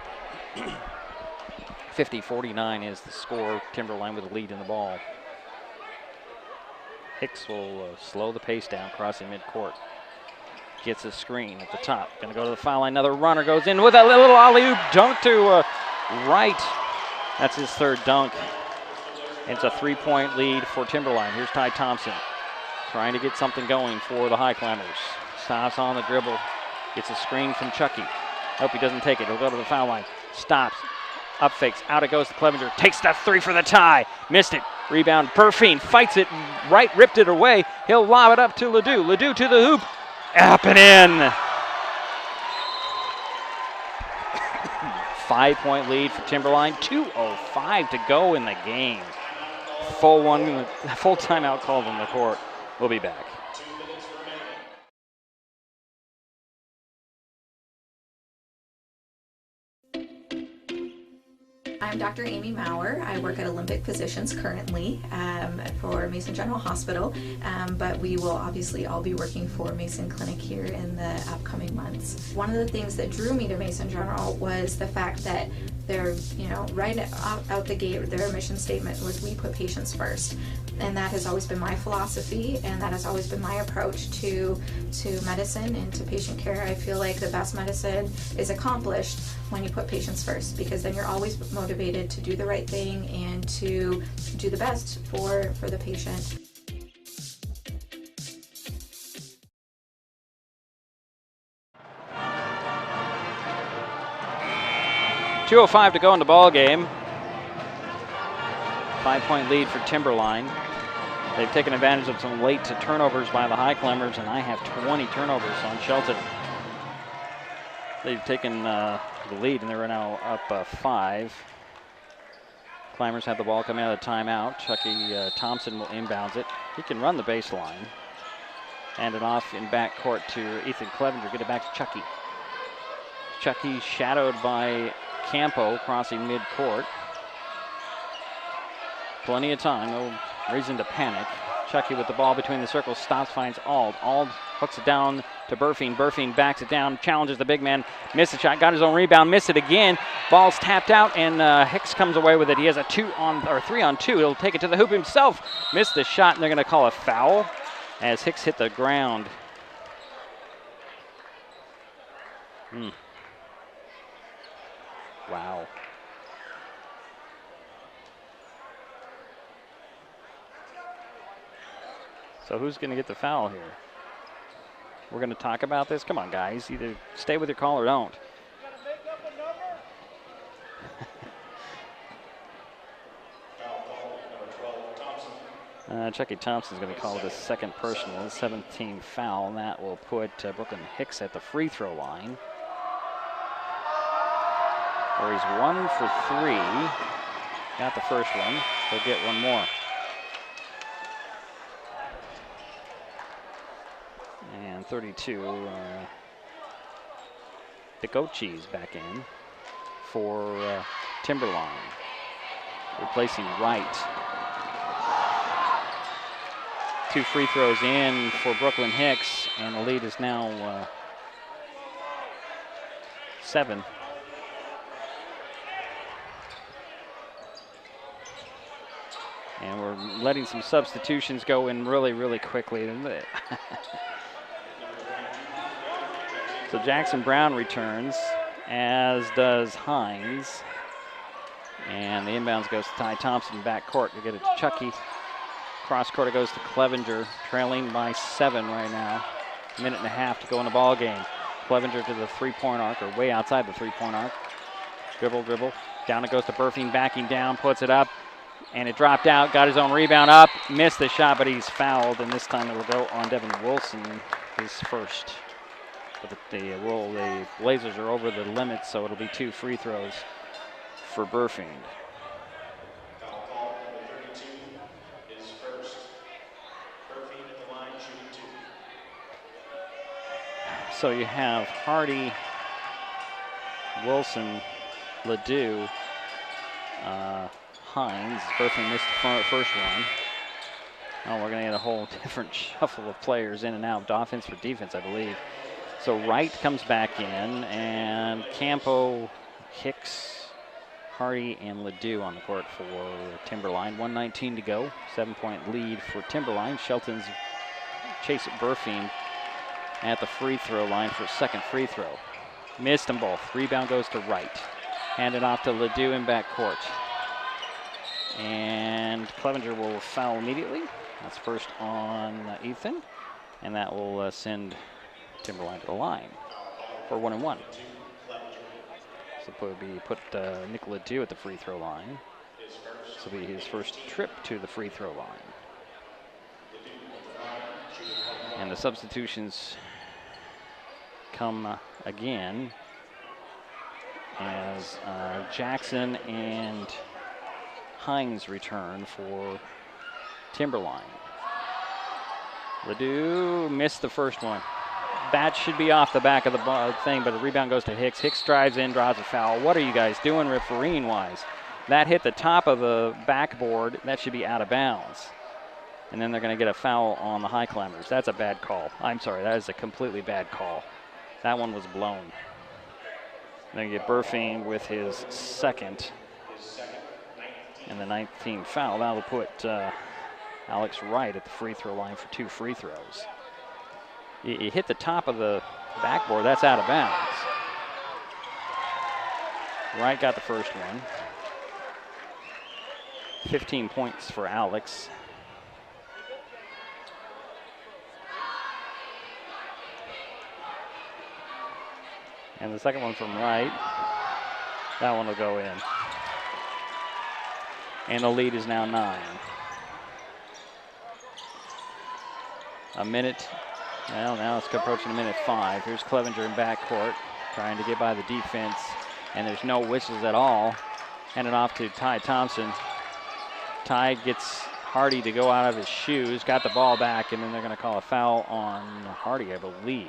50-49 is the score. Timberline with the lead in the ball. Hicks will slow the pace down, crossing midcourt. Gets a screen at the top. Going to go to the foul line. Another runner goes in with a little alley-oop dunk to Wright. That's his third dunk. It's a 3-point lead for Timberline. Here's Ty Thompson trying to get something going for the Highclimbers. Stops on the dribble. Gets a screen from Chucky. Hope he doesn't take it. He'll go to the foul line. Stops. Up fakes. Out it goes to Clevenger. Takes that 3 for the tie. Missed it. Rebound. Burfiend fights it. Wright ripped it away. He'll lob it up to Ledoux. Ledoux to the hoop. Up and in. 5-point lead for Timberline. 2:05 to go in the game. Full timeout called on the court. We'll be back. I'm Dr. Amy Maurer. I work at Olympic Physicians currently for Mason General Hospital, but we will obviously all be working for Mason Clinic here in the upcoming months. One of the things that drew me to Mason General was the fact that they're, right out the gate, their mission statement was "We put patients first." And that has always been my philosophy, and that has always been my approach to medicine and to patient care. I feel like the best medicine is accomplished when you put patients first, because then you're always motivated to do the right thing and to do the best for the patient. .205 to go in the ball game. 5-point lead for Timberline. They've taken advantage of some late turnovers by the Highclimbers, and I have 20 turnovers on Shelton. They've taken the lead, and they're now up 5. Climbers have the ball coming out of the timeout. Chucky Thompson will inbounds it. He can run the baseline. Hand it off in backcourt to Ethan Clevenger. Get it back to Chucky. Chucky shadowed by Campo crossing midcourt. Plenty of time, no reason to panic. Chucky with the ball between the circles, stops, finds Ald. Ald hooks it down to Burfiend. Burfiend backs it down, challenges the big man, missed the shot, got his own rebound, missed it again. Ball's tapped out, and Hicks comes away with it. He has a 3-on-2. He'll take it to the hoop himself. Missed the shot, and they're going to call a foul as Hicks hit the ground. Wow. So who's going to get the foul here? We're going to talk about this? Come on, guys. Either stay with your call or don't. Chucky Thompson's going to call it a second personal, his 17th foul, and that will put Brooklyn Hicks at the free throw line, where he's 1 for 3. Got the first one. He'll get one more. And 32, Picochi's back in for Timberline, replacing Wright. 2 free throws in for Brooklyn Hicks, and the lead is now 7. And we're letting some substitutions go in really, really quickly. So Jackson Brown returns, as does Hines. And the inbounds goes to Ty Thompson, backcourt to get it to Chucky. Cross court it goes to Clevenger, trailing by 7 right now. A minute and a half to go in the ball game. Clevenger to the three-point arc, or way outside the three-point arc. Dribble. Down it goes to Burfing, backing down, puts it up, and it dropped out. Got his own rebound up, missed the shot, but he's fouled, and this time it'll go on Devin Wilson, his first. But the Blazers are over the limit, so it'll be 2 free throws for Burfing. So you have Hardy, Wilson, Ledoux, Hines. Burfing missed the first one. Oh, we're going to get a whole different shuffle of players in and out, offense for defense, I believe. So Wright comes back in, and Campo, Hicks, Hardy, and Ledoux on the court for Timberline. 1:19 to go, 7-point lead for Timberline. Shelton's Chase Burfing at the free throw line for a second free throw. Missed them both. Rebound goes to Wright. Handed off to Ledoux in backcourt. And Clevenger will foul immediately. That's first on Ethan. And that will send Timberline to the line for 1-1. So put Nick Ledoux at the free throw line. This will be his first trip to the free throw line. And the substitutions come again as Jackson and Hines return for Timberline. Ledoux missed the first one. That should be off the back of the thing, but the rebound goes to Hicks. Hicks drives in, draws a foul. What are you guys doing refereeing-wise? That hit the top of the backboard. That should be out of bounds. And then they're going to get a foul on the Highclimbers. That's a bad call. I'm sorry, that is a completely bad call. That one was blown. Then you get Burfing with his second. And the 19th foul. That'll put Alex Wright at the free throw line for 2 free throws. You hit the top of the backboard, that's out of bounds. Wright got the first one. 15 points for Alex. And the second one from Wright. That one will go in. And the lead is now 9. A minute. Well, now it's approaching a minute 5. Here's Clevenger in backcourt, trying to get by the defense. And there's no whistles at all. Handed off to Ty Thompson. Ty gets Hardy to go out of his shoes, got the ball back, and then they're going to call a foul on Hardy, I believe.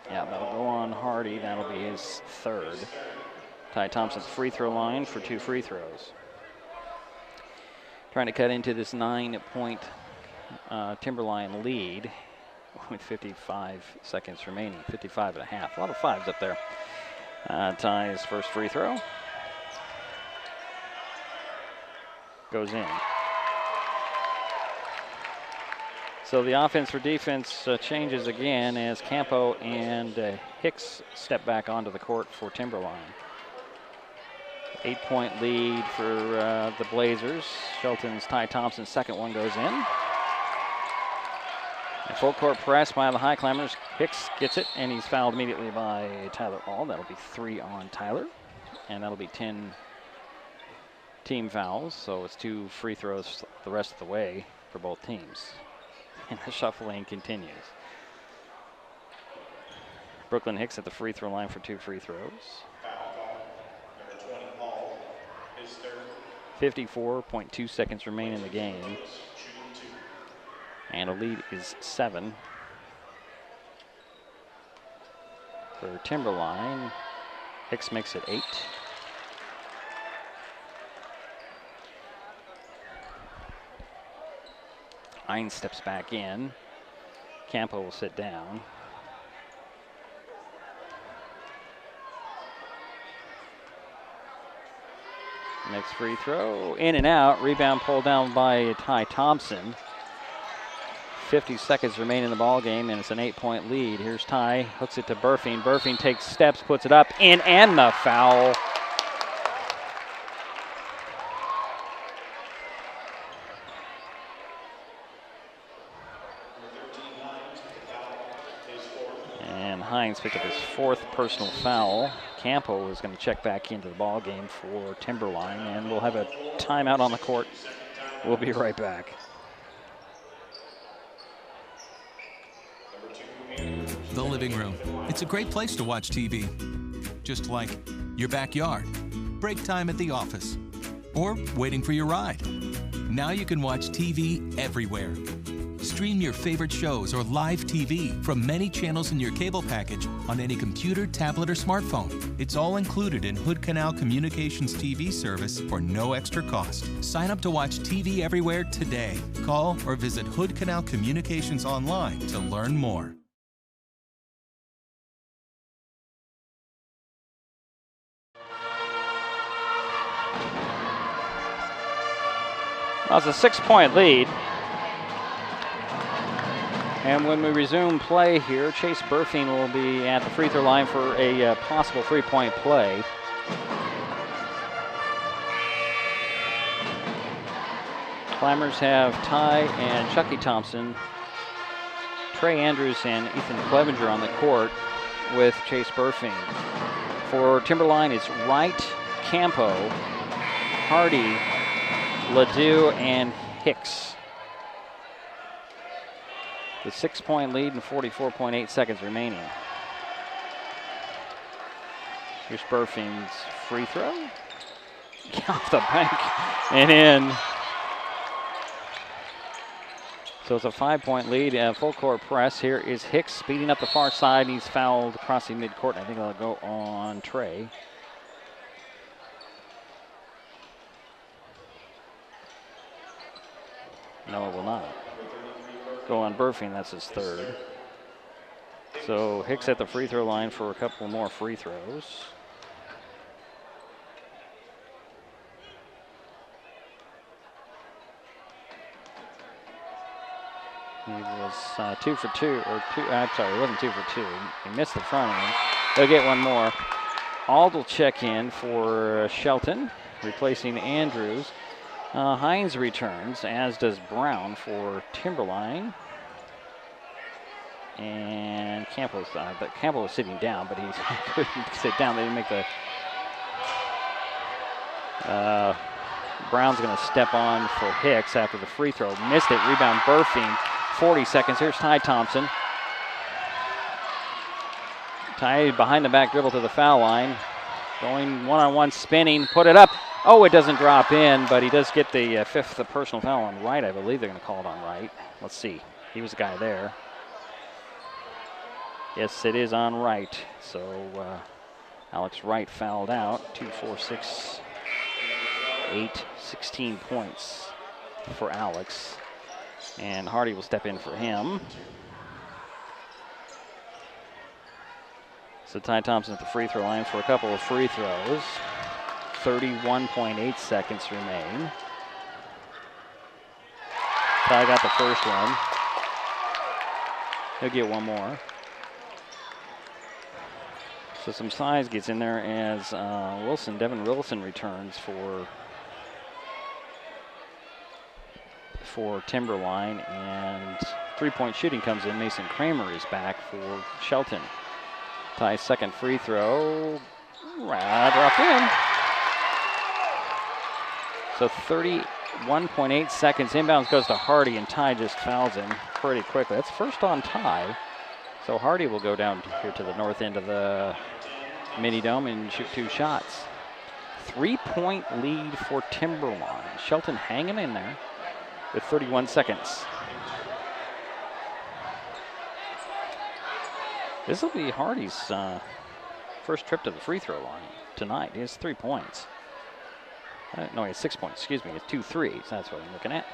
Yeah, that'll go on Hardy. That'll be his third. Ty Thompson's free throw line for 2 free throws. Trying to cut into this 9-point Timberline lead with 55 seconds remaining, 55 and a half. A lot of fives up there. Ty's first free throw goes in. So the offense for defense changes again as Campo and Hicks step back onto the court for Timberline. 8-point lead for the Blazers. Shelton's Ty Thompson's second one goes in. A full court press by the Highclimbers. Hicks gets it, and he's fouled immediately by Tyler All. That'll be 3 on Tyler, and that'll be 10 team fouls. So it's 2 free throws the rest of the way for both teams. And the shuffling continues. Brooklyn Hicks at the free throw line for 2 free throws. 54.2 seconds remain in the game. And a lead is 7 for Timberline. Hicks makes it 8. Hines steps back in. Campo will sit down. Next free throw, in and out. Rebound pulled down by Ty Thompson. 50 seconds remain in the ball game, and it's an 8-point lead. Here's Ty, hooks it to Burfing. Burfing takes steps, puts it up, in, and the foul. And Hines picked up his 4th personal foul. Campo is going to check back into the ball game for Timberline, and we'll have a timeout on the court. We'll be right back. The living room. It's a great place to watch TV. Just like your backyard, break time at the office, or waiting for your ride. Now you can watch TV everywhere. Stream your favorite shows or live TV from many channels in your cable package on any computer, tablet, or smartphone. It's all included in Hood Canal Communications TV service for no extra cost. Sign up to watch TV everywhere today. Call or visit Hood Canal Communications online to learn more. Well, it's a 6-point lead. And when we resume play here, Chase Burfing will be at the free throw line for a possible 3-point play. Climbers have Ty and Chucky Thompson, Trey Andrews, and Ethan Clevenger on the court with Chase Burfing. For Timberline, it's Wright, Campo, Hardy, Ledoux, and Hicks. The 6-point lead and 44.8 seconds remaining. Here's Burfing's free throw. Off the bank and in. So it's a 5-point lead, full court press. Here is Hicks speeding up the far side. He's fouled crossing midcourt. I think that'll go on Trey. No, it will not. Go on Burfing, that's his 3rd. So Hicks at the free throw line for a couple more free throws. He was 2 for 2, or 2, I'm sorry, he wasn't 2 for 2. He missed the front end. They'll get one more. Ald will check in for Shelton, replacing Andrews. Hines returns, as does Brown for Timberline. And Campbell's Campbell was sitting down, but he couldn't sit down. They didn't make the. Brown's going to step on for Hicks after the free throw. Missed it. Rebound Burfing. 40 seconds. Here's Ty Thompson. Ty behind the back dribble to the foul line. Going one-on-one, spinning, put it up. Oh, it doesn't drop in, but he does get the 5th personal foul on Wright. I believe they're going to call it on Wright. Let's see. He was the guy there. Yes, it is on Wright. So Alex Wright fouled out. 2, 4, 6, 8, 16 points for Alex. And Hardy will step in for him. So Ty Thompson at the free throw line for a couple of free throws. 31.8 seconds remain. Ty got the first one. He'll get one more. So some size gets in there as Devin Wilson returns for Timberline, and 3-point shooting comes in. Mason Kramer is back for Shelton. Ty's second free throw, dropped in. So 31.8 seconds. Inbounds goes to Hardy, and Ty just fouls him pretty quickly. That's first on Ty. So Hardy will go down here to the north end of the mini dome and shoot 2 shots. 3-point lead for Timberline. Shelton hanging in there with 31 seconds. This will be Hardy's first trip to the free throw line tonight. He has 3 points. No, he has 6 points. Excuse me. It's 2 threes. That's what I'm looking at.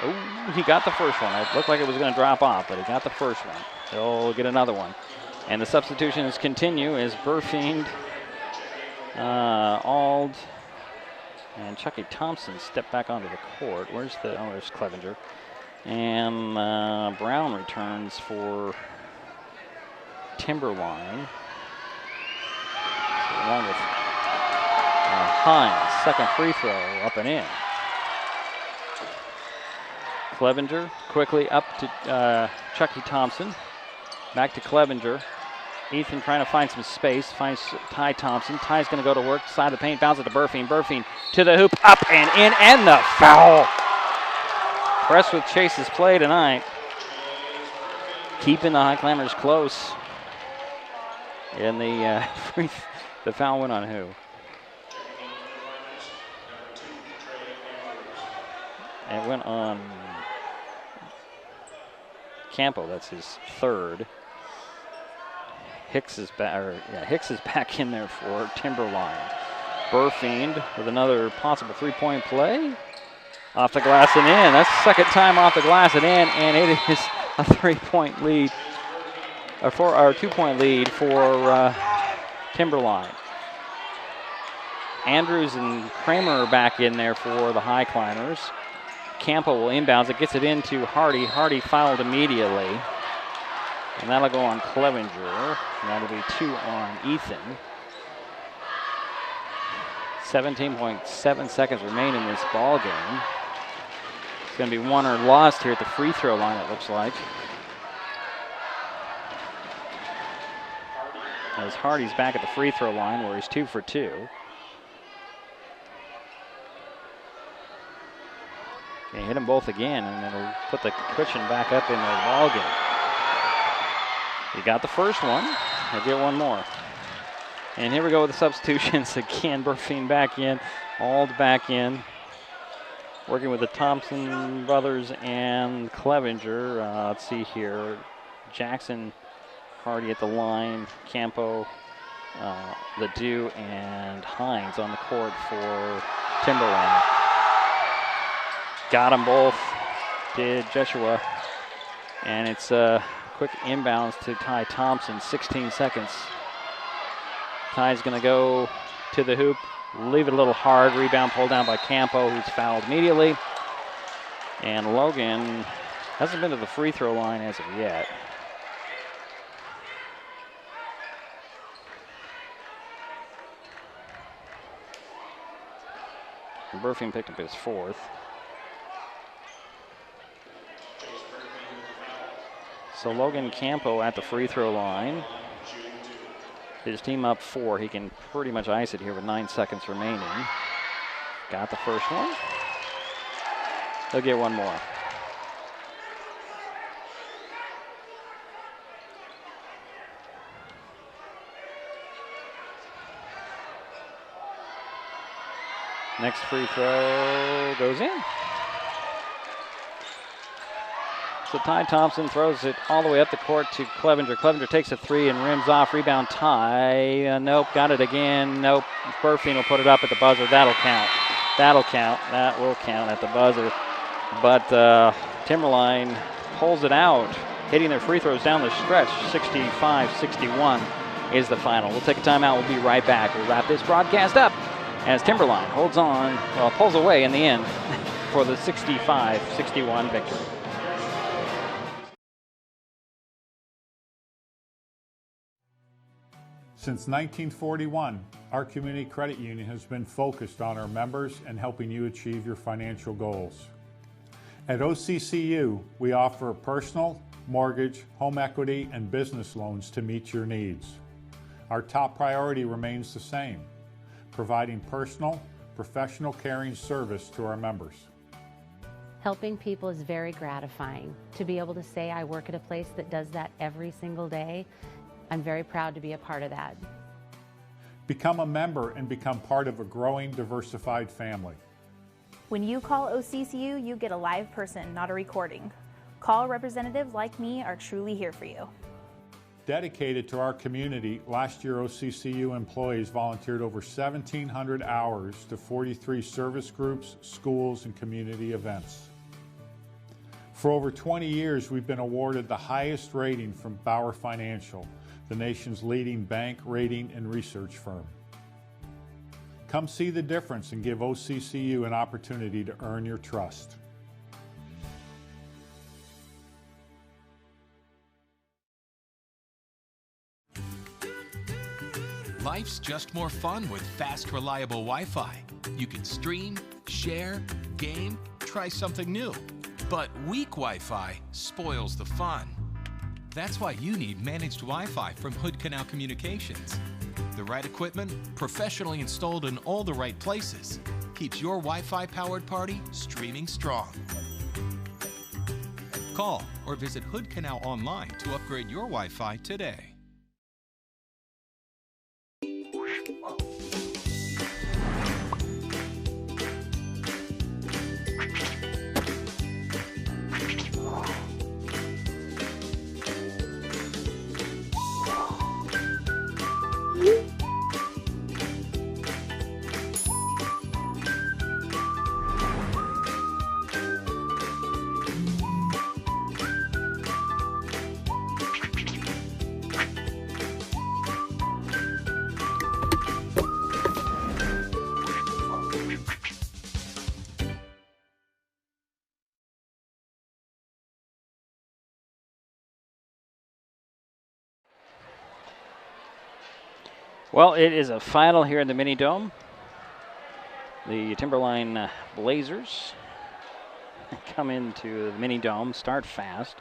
Oh, he got the first one. It looked like it was going to drop off, but he got the first one. He'll get another one. And the substitutions continue as Burfing, Ald, And Chucky Thompson stepped back onto the court. There's Clevenger. And Brown returns for Timberline. So along with Hines, second free throw up and in. Clevenger quickly up to Chucky Thompson. Back to Clevenger. Ethan trying to find some space, finds Ty Thompson. Ty's going to go to work, side of the paint, bounce it to Burfing. Burfing to the hoop, up and in, and the foul. Impressed with Chase's play tonight. Keeping the Highclimbers close. And the foul went on who? It went on Campo, that's his third. Hicks is back in there for Timberline. Burfield with another possible three-point play. Off the glass and in. That's the second time off the glass and in, and it is a 3-point lead, or 2-point lead for Timberline. Andrews and Kramer are back in there for the Highclimbers. Campo will inbounds it, gets it into Hardy. Hardy fouled immediately. And that'll go on Clevenger. And that'll be 2 on Ethan. 17.7 seconds remain in this ball game. It's going to be won or lost here at the free throw line, it looks like. As Hardy's back at the free throw line where he's 2 for 2. Okay, hit them both again, and it'll put the cushion back up in the ball game. You got the first one. I'll get one more. And here we go with the substitutions again. Burfing back in, Ald back in. Working with the Thompson brothers and Clevenger. Let's see here. Jackson, Hardy at the line, Campo, Ledoux, and Hines on the court for Timberline. Got them both, did Joshua. And it's quick inbounds to Ty Thompson, 16 seconds. Ty's going to go to the hoop, leave it a little hard. Rebound pulled down by Campo, who's fouled immediately. And Logan hasn't been to the free throw line as of yet. And Burfing picked up his fourth. So Logan Campo at the free throw line. His team up 4. He can pretty much ice it here with 9 seconds remaining. Got the first one. He'll get one more. Next free throw goes in. So Ty Thompson throws it all the way up the court to Clevenger. Clevenger takes a 3 and rims off. Rebound Ty. Nope, got it again. Nope. Burfing will put it up at the buzzer. That'll count. That'll count. That will count at the buzzer. But Timberline pulls it out, hitting their free throws down the stretch. 65-61 is the final. We'll take a timeout. We'll be right back. We'll wrap this broadcast up as Timberline holds on, well, pulls away in the end for the 65-61 victory. Since 1941, our community credit union has been focused on our members and helping you achieve your financial goals. At OCCU, we offer personal, mortgage, home equity, and business loans to meet your needs. Our top priority remains the same, providing personal, professional caring service to our members. Helping people is very gratifying. To be able to say I work at a place that does that every single day, I'm very proud to be a part of that. Become a member and become part of a growing, diversified family. When you call OCCU, you get a live person, not a recording. Call representatives like me are truly here for you. Dedicated to our community, last year OCCU employees volunteered over 1,700 hours to 43 service groups, schools, and community events. For over 20 years, we've been awarded the highest rating from Bauer Financial, the nation's leading bank, rating, and research firm. Come see the difference and give OCCU an opportunity to earn your trust. Life's just more fun with fast, reliable Wi-Fi. You can stream, share, game, try something new. But weak Wi-Fi spoils the fun. That's why you need managed Wi-Fi from Hood Canal Communications. The right equipment, professionally installed in all the right places, keeps your Wi-Fi powered party streaming strong. Call or visit Hood Canal online to upgrade your Wi-Fi today. Well, it is a final here in the Mini Dome. The Timberline Blazers come into the Mini Dome, start fast,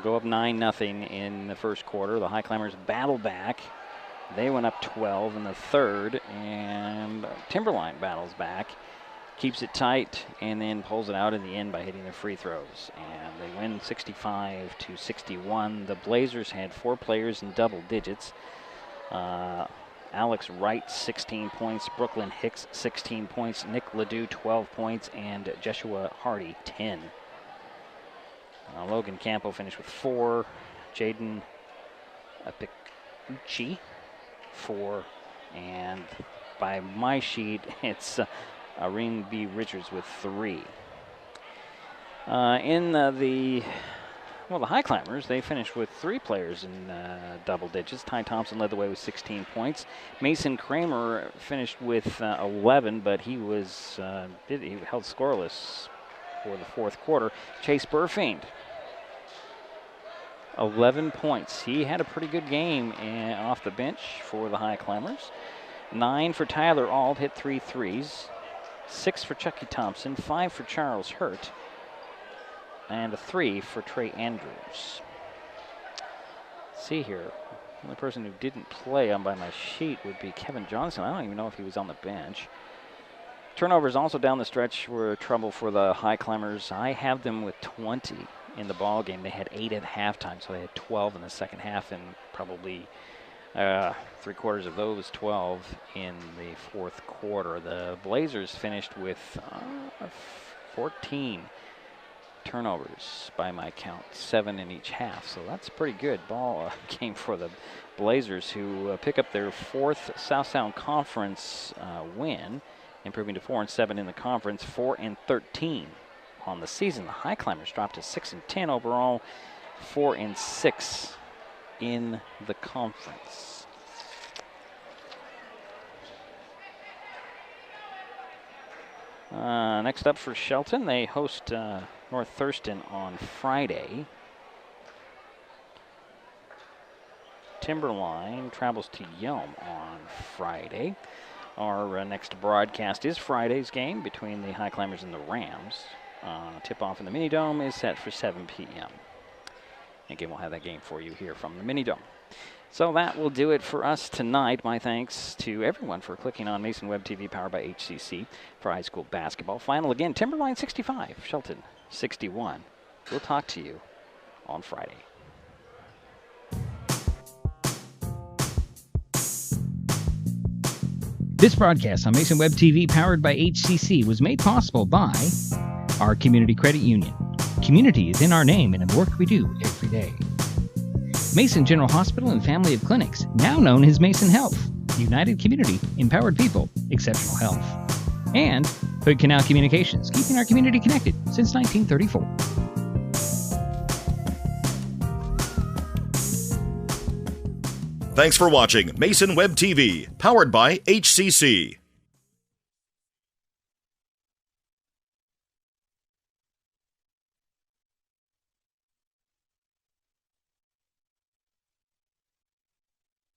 go up 9-0 in the first quarter. The Highclimbers battle back. They went up 12 in the third, and Timberline battles back, keeps it tight, and then pulls it out in the end by hitting the free throws. And they win 65-61. The Blazers had 4 players in double digits. Alex Wright, 16 points. Brooklyn Hicks, 16 points. Nick Ledoux, 12 points. And Joshua Hardy, 10. Logan Campo finished with 4. Jaden Apikuchi, 4. And by my sheet, it's Irene B. Richards with 3. The Highclimbers, they finished with 3 players in double digits. Ty Thompson led the way with 16 points. Mason Kramer finished with 11, but he was he held scoreless for the fourth quarter. Chase Burfiend, 11 points. He had a pretty good game off the bench for the Highclimbers. 9 for Tyler Auld, hit 3 threes. 6 for Chucky Thompson, 5 for Charles Hurt, and a 3 for Trey Andrews. Let's see here. The only person who didn't play on by my sheet would be Kevin Johnson. I don't even know if he was on the bench. Turnovers also down the stretch were trouble for the Highclimbers. I have them with 20 in the ball game. They had 8 at halftime, so they had 12 in the second half, and probably 3/4 of those 12 in the fourth quarter. The Blazers finished with 14 turnovers by my count, 7 in each half. So that's a pretty good ball game for the Blazers, who pick up their 4th South Sound Conference win, improving to 4-7 in the conference, 4-13 on the season. The Highclimbers dropped to 6-10 overall, 4-6 in the conference. Next up for Shelton, they host North Thurston on Friday. Timberline travels to Yelm on Friday. Our next broadcast is Friday's game between the Highclimbers and the Rams. Tip-off in the Mini Dome is set for 7 p.m. Again, we'll have that game for you here from the Mini Dome. So that will do it for us tonight. My thanks to everyone for clicking on Mason Web TV, powered by HCC, for high school basketball. Final again, Timberline 65, Shelton 61. We'll talk to you on Friday. This broadcast on Mason Web TV, powered by HCC, was made possible by our Community Credit Union. Community is in our name and in the work we do every day. Mason General Hospital and Family of Clinics, now known as Mason Health. United community, empowered people, exceptional health. And Hood Canal Communications, keeping our community connected since 1934. Thanks for watching Mason Web TV, powered by HCC.